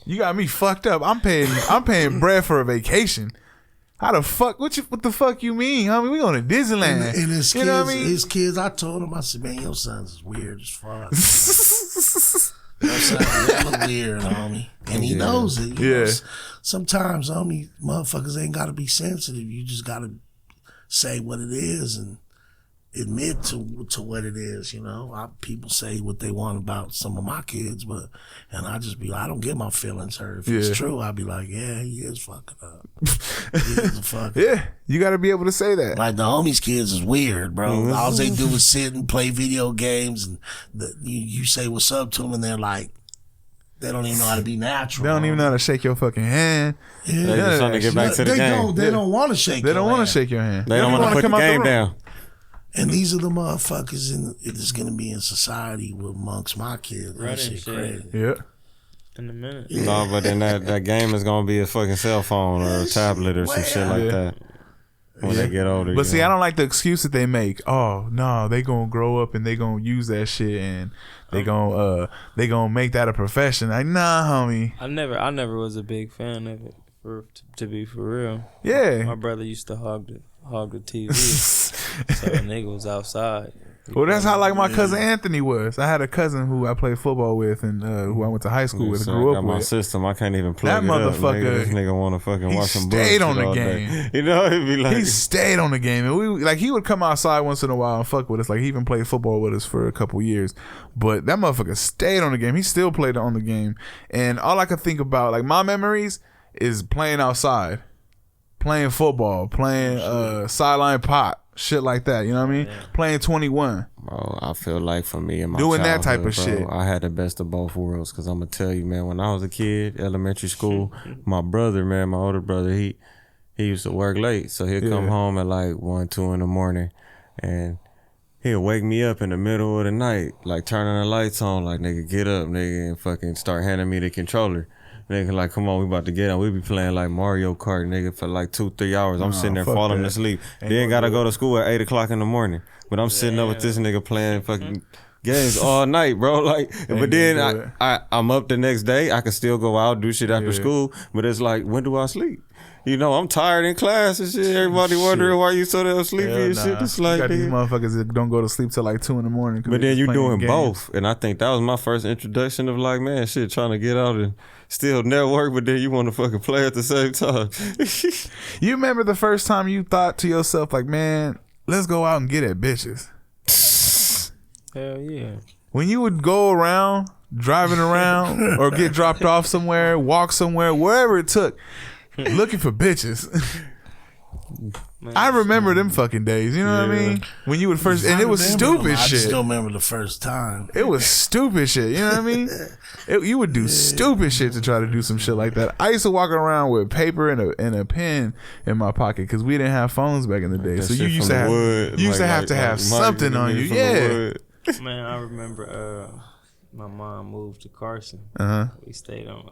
You got me fucked up. I'm paying bread for a vacation. How the fuck? What the fuck you mean, homie? We going to Disneyland. and his you kids, know what I mean? his kids, I told him, I said, man, your son's is weird as fuck. Your son's hella weird, homie. And he knows it. You know, sometimes, homie, motherfuckers ain't got to be sensitive. You just got to say what it is and admit to what it is, you know. People say what they want about some of my kids, and I just be like, I don't get my feelings hurt. If it's true, I'd be like, yeah, he is fucking up. He is a fucking Yeah, you got to be able to say that. Like the homies' kids is weird, bro. All they do is sit and play video games, and you say what's up to them, and they're like, they don't even know how to be natural. They don't even know how to shake your fucking hand. Yeah. They just trying to get back to the game. They don't want to shake. They don't want want to shake your hand. They don't want to put come the out game room. down. And these are the motherfuckers that's gonna be in society with amongst my kids. That shit crazy. Yeah. In a minute. Yeah. No, but then that game is gonna be a fucking cell phone or a tablet or some shit like that when they get older. But see, I don't like the excuse that they make. Oh no, they gonna grow up and they gonna use that shit and they gonna make that a profession. Like, nah, homie. I never was a big fan of it. To be for real. Yeah. My brother used to hog the TV, so the nigga was outside. Well, that's how like my cousin Anthony was. I had a cousin who I played football with and who I went to high school with, So grew I up got my with. system. I can't even plug That it up. motherfucker, Nigga, this nigga want to fucking he watch some stayed bullshit on the all game. day. You know, it'd be like He stayed on the game, and we like he would come outside once in a while and fuck with us. Like he even played football with us for a couple years, but that motherfucker stayed on the game. He still played on the game, and all I could think about, like my memories, is playing outside, playing football, playing sideline pop, shit like that. You know what I mean? Yeah. Playing 21. Bro, I feel like for me and my Doing that type of childhood, bro, shit. I had the best of both worlds. Cause I'm gonna tell you, man, when I was a kid, elementary school, my brother, man, my older brother, he used to work late, so he'd come home at like 1, 2 in the morning, and he'll wake me up in the middle of the night, like turning the lights on, like nigga get up, nigga, and fucking start handing me the controller. Nigga, like, come on, we about to get on. We be playing like Mario Kart, nigga, for like 2-3 hours. I'm sitting there fuck falling that. asleep. Ain't Then gonna gotta do go it. to school at 8 o'clock in the morning. But I'm sitting up with this nigga playing fucking games all night, bro. Like, but then gonna do it. I'm up the next day. I can still go out, do shit after school. But it's like, when do I sleep? You know, I'm tired in class and shit. Everybody wondering why you so damn sleepy and shit. It's like, you got these nigga. motherfuckers that don't go to sleep till like 2 in the morning. But then you doing both. And I think that was my first introduction of like, man, shit, trying to get out and still network, but then you want to fucking play at the same time. You remember the first time you thought to yourself, like, man, let's go out and get at bitches? Hell yeah. When you would go around, driving around, or get dropped off somewhere, walk somewhere, wherever it took, looking for bitches. Man, I remember them fucking days. You know what I mean? When you would first, and it was stupid I shit. just don't remember the first time. It was stupid shit. You know what I mean? You would do stupid shit to try to do some shit like that. I used to walk around with paper and a pen in my pocket because we didn't have phones back in the day. That So you shit used from to the have wood, you used to like- have to like have Mike something and on me you. from the Yeah. wood. Man, I remember my mom moved to Carson. We stayed on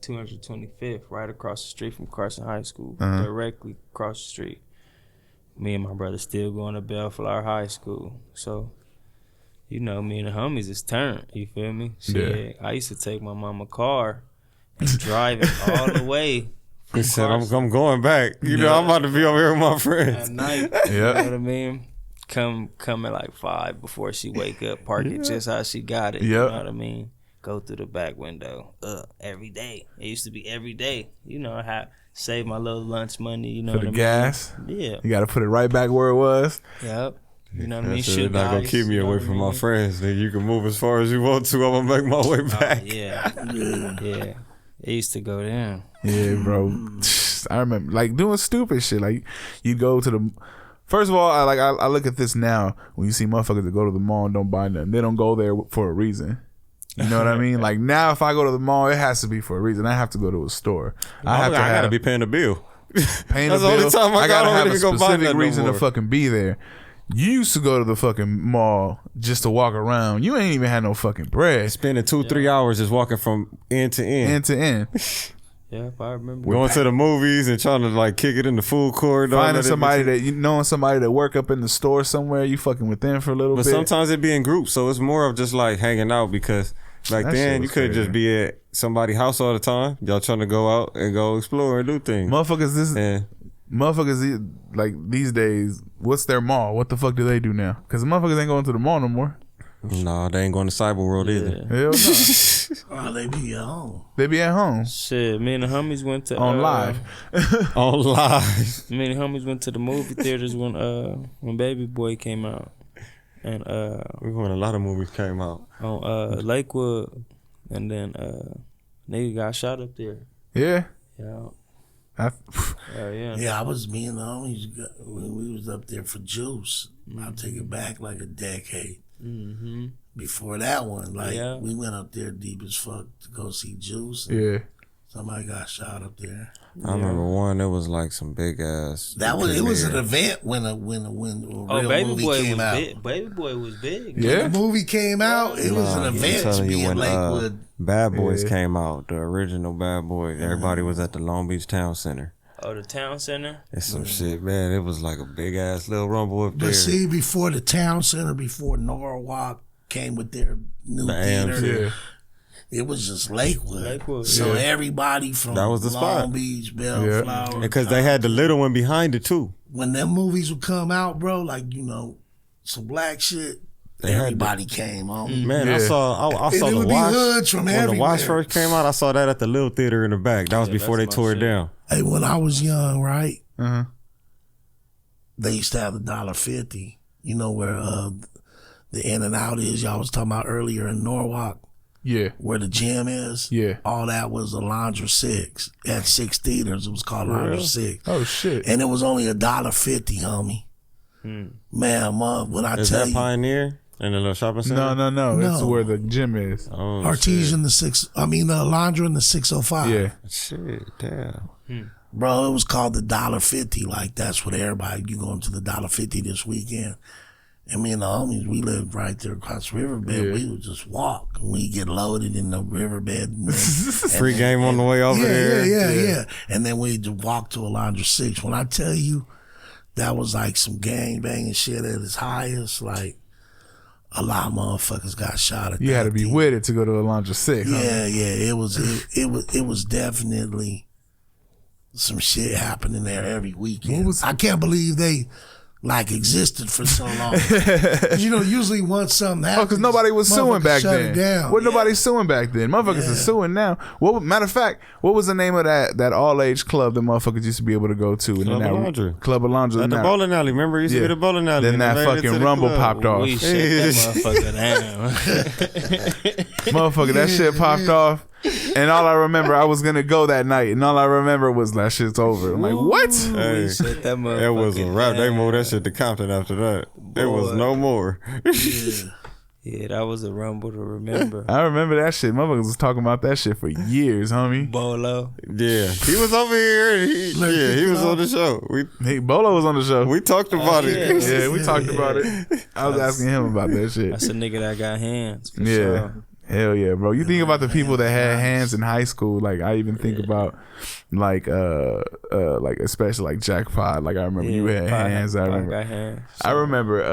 225th, right across the street from Carson High School, directly across the street. Me and my brother still going to Bellflower High School. So, you know, me and the homies is turned. You feel me? Shit, I used to take my mama car and drive it all the way He said, I'm going back. You know, I'm about to be over here with my friends. At night. Yeah. You know what I mean? Come at like 5 before she wake up, park it just how she got it. You know what I mean? Go through the back window. Every day. It used to be every day. You know, I had save my little lunch money, you know For what I the mean? gas. Yeah. You gotta put it right back where it was. Yep. You know what I mean? They're not gonna keep me away from my friends. Then you can move as far as you want to. I'm gonna make my way back. Yeah. It used to go down. Yeah, bro. I remember like doing stupid shit. Like you go to the. First of all, I look at this now. When you see motherfuckers that go to the mall and don't buy nothing, they don't go there for a reason. You know what I mean? Like now, if I go to the mall, it has to be for a reason. I have to go to a store. I gotta be paying the bill. Paying That's the the bill. only time I gotta have a go buy specific nothing reason no to more. fucking be there. You used to go to the fucking mall just to walk around. You ain't even had no fucking bread. Spending 2-3 hours just walking from end to end. End to end. Yeah, if I remember. Going to the movies and trying to like kick it in the food court. Finding somebody knowing somebody that work up in the store somewhere. You fucking with them for a little But bit. sometimes it be in groups, so it's more of just like hanging out because like That shit then you was could crazy. just be at somebody's house all the time. Y'all trying to go out and go explore and do things. Motherfuckers like these days, what's their mall? What the fuck do they do now? Because the motherfuckers ain't going to the mall no more. Nah, they ain't going to Cyber World either. Hell no. Oh, they be at home. They be at home Shit, me and the homies went to on live. On live. Me and the homies went to the movie theaters when Baby Boy came out, and When a lot of movies came out. on Lakewood, and then nigga got shot up there. Yeah. Yeah. Yeah, I was me and the homies when we was up there for Juice. I'll take it back like a decade. Mm-hmm. Before that one, we went up there deep as fuck to go see Juice. Yeah. Somebody got shot up there. I remember one. It was like some big ass. It was an event when a real Baby movie Boy came was out. big. Baby Boy was big. Yeah. When the movie came out, it was an I'm event to telling be you, in when Lakewood. Bad Boys Yeah. came out, the original Bad Boys, everybody was at the Long Beach Town Center. Oh, the town center. It's some shit, man. It was like a big ass little rumble up there. But see, before the town center, before Norwalk came with their new The theater, AMC. Yeah. it was just Lakewood. Yeah. So everybody from That was the Long spot. Beach, Bellflower, Because they had the little one behind it too. when them movies would come out, bro, like some black shit, They had everybody came on. Man, Yeah. I saw And the it would be Watch. hoods from When the Watch everywhere. first came out, I saw that at the little theater in the back. That was before they that's my tore it shit. down. Hey, when I was young, right, Uh-huh. they used to have the $1.50. You know where the In and Out is? Y'all was talking about earlier in Norwalk, Yeah. where the gym is. Yeah. All that was a Laundry 6. It had 6 theaters. It was called Laundry 6. Oh shit. And it was only $1.50, homie. Man, Mom, when I Is tell that you, Pioneer in the little shopping center? No. That's No. where the gym is. Oh, Artesian Laundry in the 605. Yeah. shit, damn. Bro, it was called the $1.50. Like, that's what everybody, you going to the $1.50 this weekend. And me and the homies, we lived right there across the riverbed. Yeah. We would just walk. We get loaded in the riverbed. And Free game on the way over there. yeah. And then we just walk to a Laundry 6. When I tell you, that was like some gang banging shit at its highest. Like, a lot of motherfuckers got shot at You that had to be thing. with it to go to the Laundry 6. huh? Yeah. It was definitely some shit happening there every weekend. I can't believe they existed for so long. 'Cause, usually once something happens, Oh, because nobody was suing motherfuckers back shut then. it down. What nobody suing back then? Motherfuckers are suing now. Matter of fact, what was the name of that all age club that motherfuckers used to be able to go to? Club of Laundry. Club of Laundry. At the bowling alley. Remember, it used to be the bowling alley. Then and that they made it to fucking the rumble club. popped off. We shut that motherfucker down. Motherfucker, that shit popped off. And all I remember, I was gonna go that night, and all I remember was that shit's over. I'm like, what? Hey, We shut that motherfucker it was a wrap. They down. moved that shit to Compton after that. It was no more. Yeah, that was a rumble to remember. I remember that shit. Motherfuckers was talking about that shit for years, homie. Bolo. Yeah, he was over here. And he was on the show. Hey, Bolo was on the show. We talked about it. Yeah, we talked about it. I was asking him about that shit. That's a nigga that got hands. For Yeah. Sure. Hell yeah, bro. You think about the people that had hands in high school. Like I even think about like especially like Jackpot. Like I remember you had hands. I remember. Got hands. I remember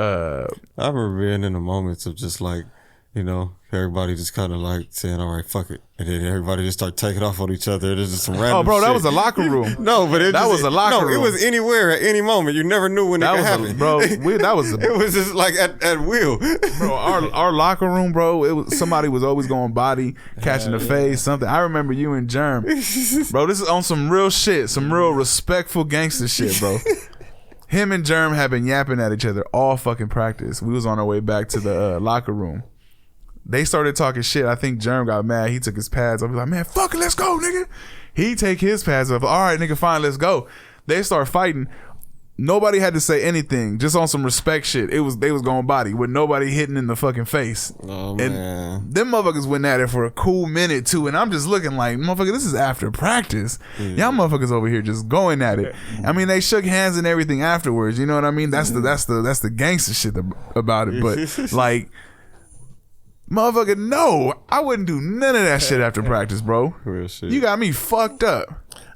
I remember being in the moments of just like you know, everybody just kind of like saying, all right, fuck it. And then everybody just start taking off on each other. There's just some random Oh, bro, that shit. was a locker room. No, but That was a locker room. It was anywhere at any moment. You never knew when it could happen. That was it was just like at will. Bro, our locker room, bro, it was somebody was always going body, catching the face, something. I remember you and Germ. Bro, this is on some real shit, some real respectful gangster shit, bro. Him and Germ have been yapping at each other all fucking practice. We was on our way back to the locker room. They started talking shit. I think Germ got mad. He took his pads off. He was like, man, fuck it, let's go, nigga. He take his pads off. All right, nigga, fine, let's go. They start fighting. Nobody had to say anything, just on some respect shit. They was going body with nobody hitting in the fucking face. Oh, and man. them motherfuckers went at it for a cool minute too, and I'm just looking like, motherfucker, this is after practice. Y'all motherfuckers over here just going at it. I mean, they shook hands and everything afterwards. You know what I mean? That's the gangster shit about it. But like, motherfucker, no, I wouldn't do none of that shit after practice, bro. Real shit. You got me fucked up.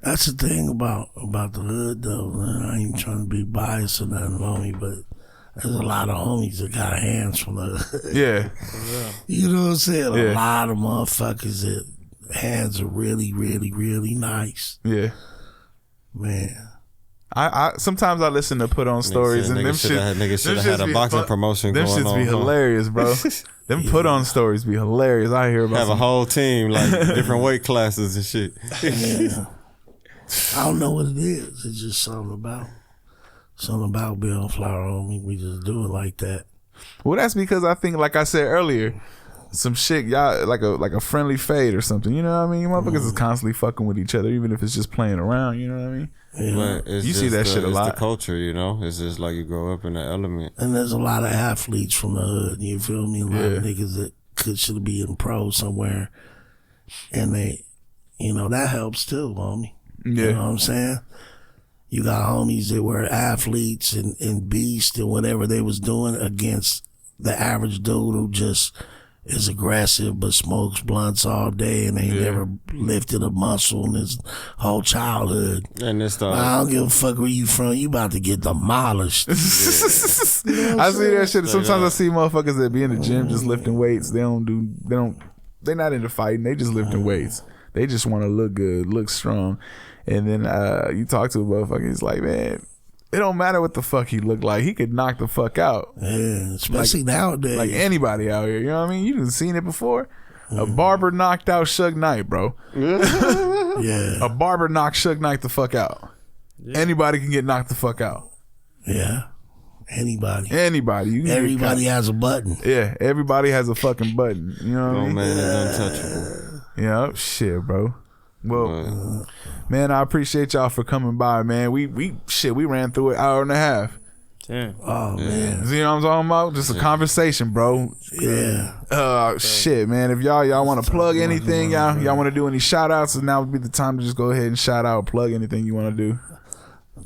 That's the thing about the hood, though. Man. I ain't trying to be biased or nothing, homie, but there's a lot of homies that got hands from the hood. Yeah. You know what I'm saying? Yeah. A lot of motherfuckers that hands are really, really, really nice. Yeah. Man. I sometimes I listen to Put On Stories and them shit. Niggas should have had a boxing promotion going on. Them shits be hilarious, bro. Them Put On Stories be hilarious. I hear about have a whole team, like different weight classes and shit. Yeah. I don't know what it is. It's just something about Bellflower, homie. We just do it like that. Well, that's because I think, like I said earlier, some shit, y'all like a friendly fade or something. You know what I mean? Motherfuckers is constantly fucking with each other, even if it's just playing around. You know what I mean? Yeah. But it's You see just that shit a lot. It's the culture, you know. It's just like you grow up in that element. And there's a lot of athletes from the hood. You feel me? A lot of niggas that should be in pro somewhere, and they, you know, that helps too, homie. Yeah. You know what I'm saying? You got homies that were athletes and beasts and whatever they was doing against the average dude who just is aggressive but smokes blunts all day and ain't never lifted a muscle in his whole childhood. And this stuff. I don't give a fuck where you from. You about to get demolished. I see that shit. Sometimes I see motherfuckers that be in the gym just lifting weights. They're not into fighting. They just lifting weights. They just want to look good, look strong. And then you talk to a motherfucker, he's like, man, it don't matter what the fuck he look like. He could knock the fuck out. Yeah, especially nowadays. Like anybody out here. You know what I mean? You done seen it before. A barber knocked out Suge Knight, bro. Yeah. A barber knocked Suge Knight the fuck out. Yeah. Anybody can get knocked the fuck out. Yeah. Anybody. You can Everybody has a button. Yeah, everybody has a fucking button. You know what I mean? Man is untouchable. Yeah, shit, bro. Well, man, I appreciate y'all for coming by, man. We ran through an hour and a half. Damn. Oh, man. See what I'm talking about? Just a conversation, bro. Yeah. Shit, man. If y'all want to plug anything, y'all want to do any shout outs, now would be the time to just go ahead and shout out, plug anything you want to do.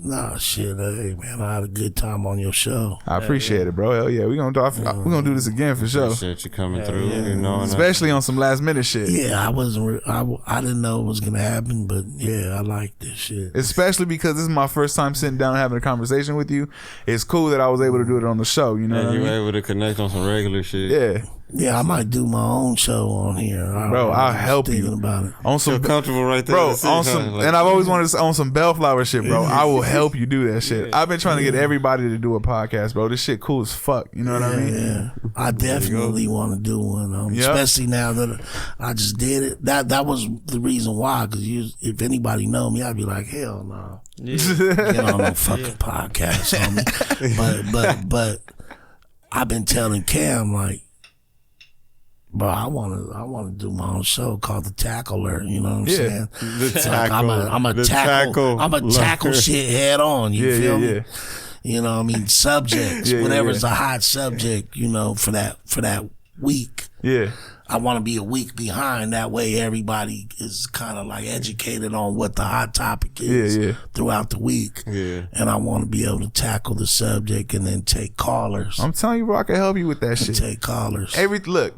Nah, shit. Hey, man, I had a good time on your show. I appreciate it, bro. Hell yeah. We're gonna do this again for sure. Appreciate you coming through, you know. Especially on some last minute shit. Yeah, I didn't know it was going to happen, but yeah, I like this shit. Especially because this is my first time sitting down and having a conversation with you. It's cool that I was able to do it on the show, you know And what I you mean? able to connect on some regular shit. Yeah. Yeah, I might do my own show on here. Bro, I'll help you. Thinking about it. On some Feel comfortable right there. Bro, That's it, on huh? some, Like, and I've always wanted to on some Bellflower shit, bro. I will help you do that shit. I've been trying to get everybody to do a podcast, bro. This shit cool as fuck. You know what I mean? Yeah, I definitely want to do one, especially now that I just did it. That was the reason why. Because if anybody know me, I'd be like, hell no, get on no fucking podcast, homie. But I've been telling Cam like, bro, I want to do my own show called The Tackler. You know what I'm saying? The Like, I'm a tackle shit head on. You feel me? You know what I mean? Subjects, whatever's a hot subject, you know, for that week. Yeah. I want to be a week behind. That way everybody is kind of like educated on what the hot topic is throughout the week. Yeah. And I want to be able to tackle the subject and then take callers. I'm telling you, bro, I can help you with that shit. Take callers. Look,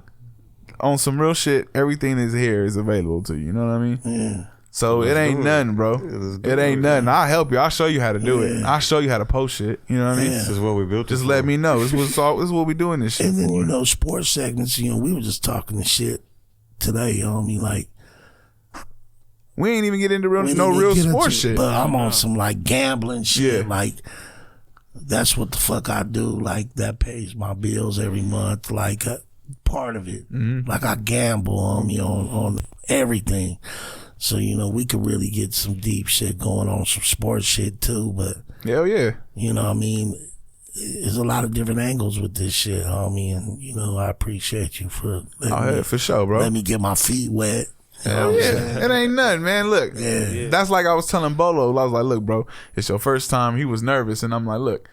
on some real shit, everything is available to you. You know what I mean? Yeah. So it ain't nothing, bro. It ain't nothing. I'll help you. I'll show you how to do it. I'll show you how to post shit. You know what I mean? This is what we built. Just let me know. This is what we doing this shit And then, for. you know, sports segments, you know, we were just talking the shit today, you know what I mean? Like, we ain't even get into real sports shit. But I'm on some, like, gambling shit. Yeah. Like, that's what the fuck I do. Like, that pays my bills every month. Like, part of it. Mm-hmm. Like, I gamble on everything. So, you know, we could really get some deep shit going on, some sports shit too. But, hell yeah. you know what I mean? There's a lot of different angles with this shit, homie. And, you know, I appreciate you for For sure, bro. let me get my feet wet. Hell yeah. It ain't nothing, man. Look, that's like I was telling Bolo. I was like, look, bro, it's your first time. He was nervous. And I'm like, look,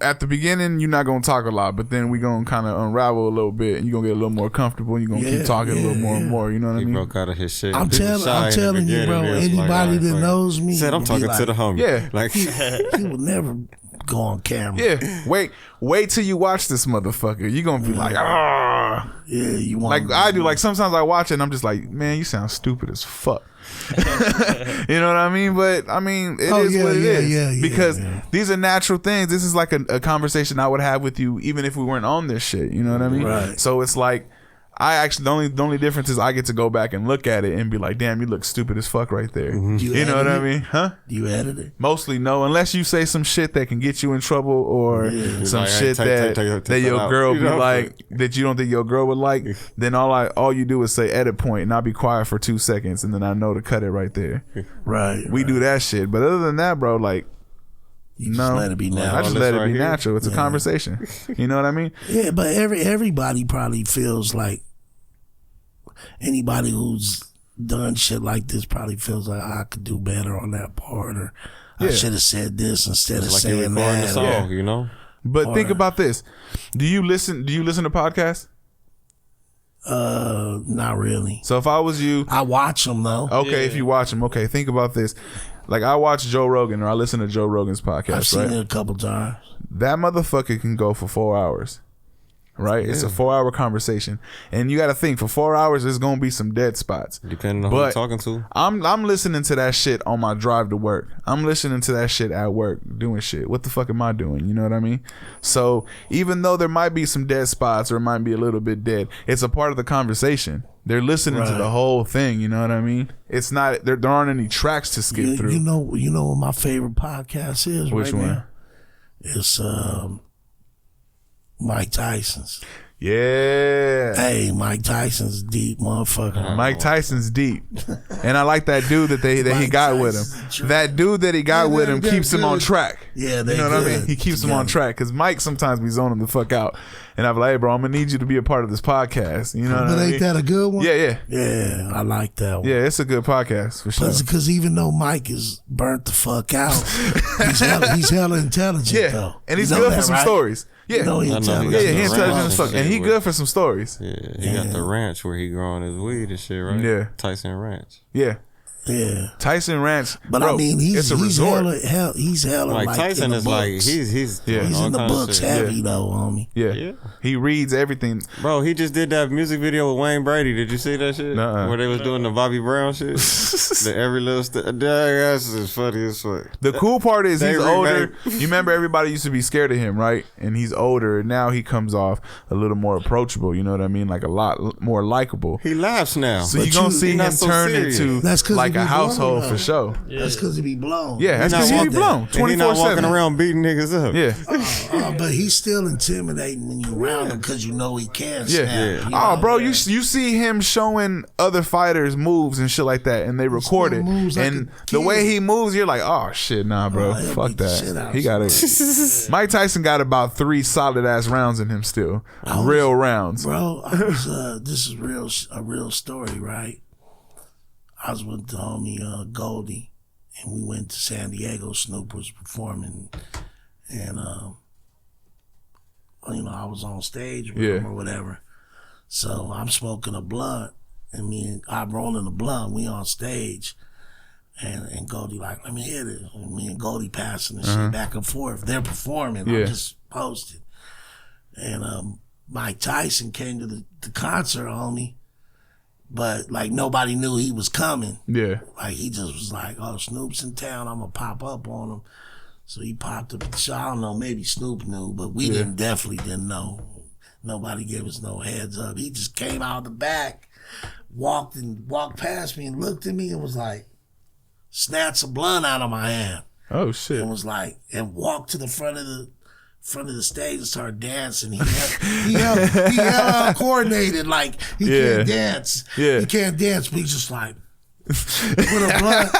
at the beginning, you're not going to talk a lot, but then we going to kind of unravel a little bit, and you're going to get a little more comfortable, and you're going to keep talking a little more and more, you know what I He mean? broke out of his shit. I'm telling you, bro, anybody that knows me said I'm will be talking like, to the homie. Yeah. Like he will never go on camera. Yeah. Wait till you watch this motherfucker. You're going to be like, ah. Yeah, you want Like I do. Like sometimes I watch it and I'm just like, man, you sound stupid as fuck. You know what I mean? But I mean, it is what it is. Because these are natural things. This is like a conversation I would have with you even if we weren't on this shit. You know what I mean? Right. So it's like, I actually the only difference is I get to go back and look at it and be like, damn, you look stupid as fuck right there. You know what I mean? Huh? You edit it? Mostly no, unless you say some shit that can get you in trouble or some like, shit take that your out. girl You be know? like that you don't think your girl would like. Then all you do is say edit point and I'll be quiet for 2 seconds and then I know to cut it right there. Right. We do that shit, but other than that, bro, like. You just let it be natural. I just let it right be here. natural. It's a conversation. You know what I mean? Yeah, but everybody probably feels like anybody who's done shit like this probably feels like I could do better on that part, or I should have said this instead of like you saying recording the that. song, you know? But think about this. Do you listen to podcasts? Not really. So if I was you, I watch them though. okay, if you watch them, okay, think about this. Like I watch Joe Rogan or I listen to Joe Rogan's podcast, I've seen right? it a couple times. That motherfucker can go for 4 hours. Right? It's a 4-hour conversation. And you gotta think, for 4 hours there's gonna be some dead spots. Depending on who you're talking to. I'm listening to that shit on my drive to work. I'm listening to that shit at work, doing shit. What the fuck am I doing? You know what I mean? So even though there might be some dead spots or it might be a little bit dead, it's a part of the conversation. They're listening to the whole thing, you know what I mean? It's not there aren't any tracks to skip through. You know what my favorite podcast is? Which right one? now? It's Mike Tyson's. Yeah. Hey, Mike Tyson's deep motherfucker. Mike Tyson's deep, and I like that dude that he got with him. That dude that he got with him keeps him on track. Yeah, you know what I mean. He keeps him on track because Mike sometimes be zoning the fuck out, and I'm like, hey, bro, I'm gonna need you to be a part of this podcast. You know what I mean? Ain't that a good one? Yeah. Yeah, I like that one. Yeah, it's a good podcast for sure. Because even though Mike is burnt the fuck out, he's hella intelligent though. And he's You know good that, for some right? stories. Yeah, You know he intelligent. yeah, he got the intelligent ranch as fuck, and he shit good for some stories. Yeah, he got the ranch where he growing his weed and shit, right? Yeah. Tyson Ranch. Yeah, Yeah. Tyson Ranch. But bro, I mean, he's a resort. he's hella Like like Tyson in the is books. like he's Yeah. doing He's all in the kinds of books shit. heavy though, homie. Yeah, he reads everything. Bro, he just did that music video with Wayne Brady. Did you see that shit? Nuh-uh. Where they was doing the Bobby Brown shit. The every little that's just funny as fuck. The cool part is They he's remake- older. You remember everybody used to be scared of him, right? And he's older. And now he comes off a little more approachable. You know what I mean? Like a lot more likable. He laughs now. So you're gonna see he him not so turn serious. into That's 'cause like he a be household blown, for sure. That's because he be blown. Yeah, that's because he be blown And he not walking 24/7. around beating niggas up. Yeah, But he's still intimidating when you around him because you know he can. yeah. Snap, you Oh, know? bro, you see him showing other fighters moves and shit like that, and they record still it. moves like And a the kid. way he moves, you're like, oh shit, nah, bro, Oh, he'll fuck beat the shit that. out He of got it. Mike Tyson got about 3 solid ass rounds in him still, real rounds. Bro, I was, this is a real story, right? I was with the homie Goldie, and we went to San Diego. Snoop was performing, and I was on stage with him or whatever. So I'm smoking a blunt, and I'm rolling a blunt. We on stage, and Goldie like, let me hit it. And me and Goldie passing the shit back and forth. They're performing. I'm just posted. And Mike Tyson came to the concert, homie. But like nobody knew he was coming. Yeah. Like he just was like, oh, Snoop's in town, I'm gonna pop up on him. So he popped up. So I don't know, maybe Snoop knew, but we definitely didn't know. Nobody gave us no heads up. He just came out the back, walked past me and looked at me and was like, snatched a blunt out of my hand. Oh shit. And was like, and walked to the front of the stage and started dancing. He held coordinated, like he can't dance. Yeah. He can't dance, but he's just like put a blunt.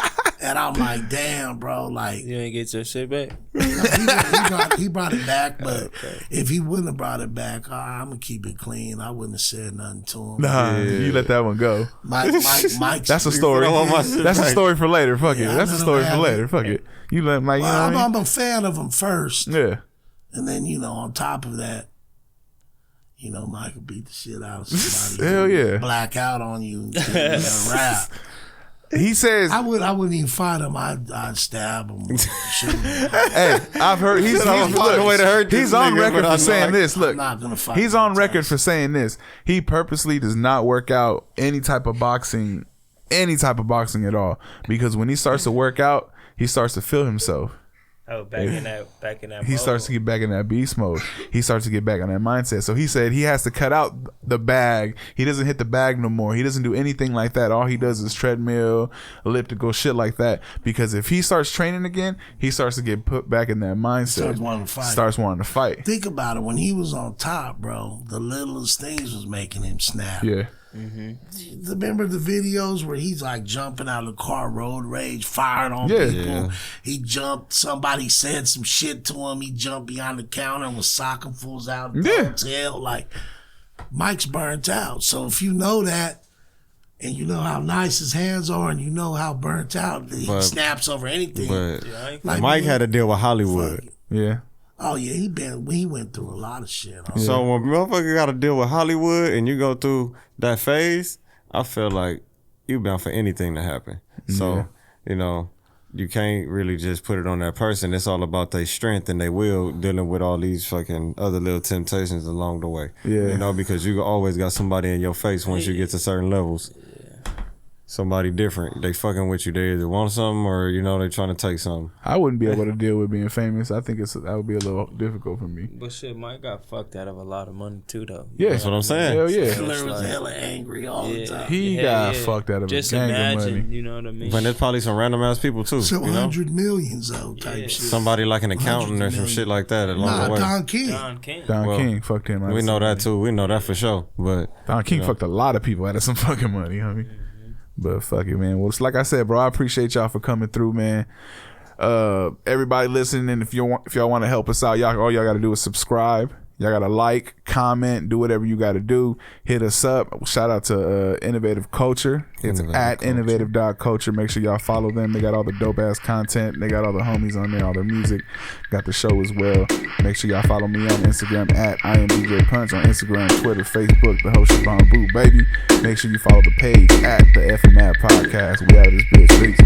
And I'm like, damn, bro, like you ain't get your shit back. He brought it back, but if he wouldn't have brought it back, I'm gonna keep it clean. I wouldn't have said nothing to him. Nah, you let that one go. Mike, that's a story. That's a story for later. Fuck it. That's a story for later. Fuck it. You let Mike. Well, you know I'm a fan of him first. Yeah. And then on top of that, Mike could beat the shit out of somebody. Hell yeah. Black out on you. Rap. He says I wouldn't even fight him. I'd stab him. Shoot him. Hey, I've heard he's on record for saying this. Look, he's on record for saying this. He purposely does not work out any type of boxing at all, because when he starts to work out, he starts to feel himself. Oh, back in that he mode. starts to get back in that beast mode. He starts to get back in that mindset. So he said he has to cut out the bag. He doesn't hit the bag no more. He doesn't do anything like that. All he does is treadmill, elliptical, shit like that. Because if he starts training again, he starts to get put back in that mindset. Starts wanting to fight. Think about it. When he was on top, bro, the littlest things was making him snap. Yeah. Mm-hmm. Remember the videos where he's like jumping out of the car, road rage, firing on people. Yeah. He jumped. Somebody said some shit to him. He jumped behind the counter and was socking fools out. Tail. Like Mike's burnt out. So if you know that, and you know how nice his hands are, and you know how burnt out he snaps over anything. But like Mike had to deal with Hollywood. Yeah. Oh yeah, he went through a lot of shit. So when motherfucker got to deal with Hollywood and you go through that phase, I feel like you bound for anything to happen. So you can't really just put it on that person. It's all about their strength and their will, dealing with all these fucking other little temptations along the way. Yeah, because you always got somebody in your face once you get to certain levels. Somebody different. They fucking with you. They either want something or they trying to take something. I wouldn't be able to deal with being famous. I think that would be a little difficult for me. But shit, Mike got fucked out of a lot of money too, though. Yeah, that's what I'm saying. Hell yeah. Hitler was hella angry all the time. He got fucked out of a gang of money. You know what I mean? But there's probably some random ass people too. So 100 millions though, type shit. Somebody like an accountant or some shit like that along the way. Don King. Don King fucked him. We know that too. We know that for sure. But Don King fucked a lot of people out of some fucking money, homie. But fuck it, man. Well, it's like I said, bro, I appreciate y'all for coming through, man. Everybody listening, if y'all want to help us out, all y'all got to do is subscribe. Y'all got to like, comment, do whatever you got to do. Hit us up. Shout out to Innovative Culture. It's at innovative.culture. Make sure y'all follow them. They got all the dope ass content. They got all the homies on there, all their music. Got the show as well. Make sure y'all follow me on Instagram at I am DJ Punch on Instagram, Twitter, Facebook, the whole Shabon Boo, baby. Make sure you follow the page at the FMAD Podcast. We out of this bitch. Peace.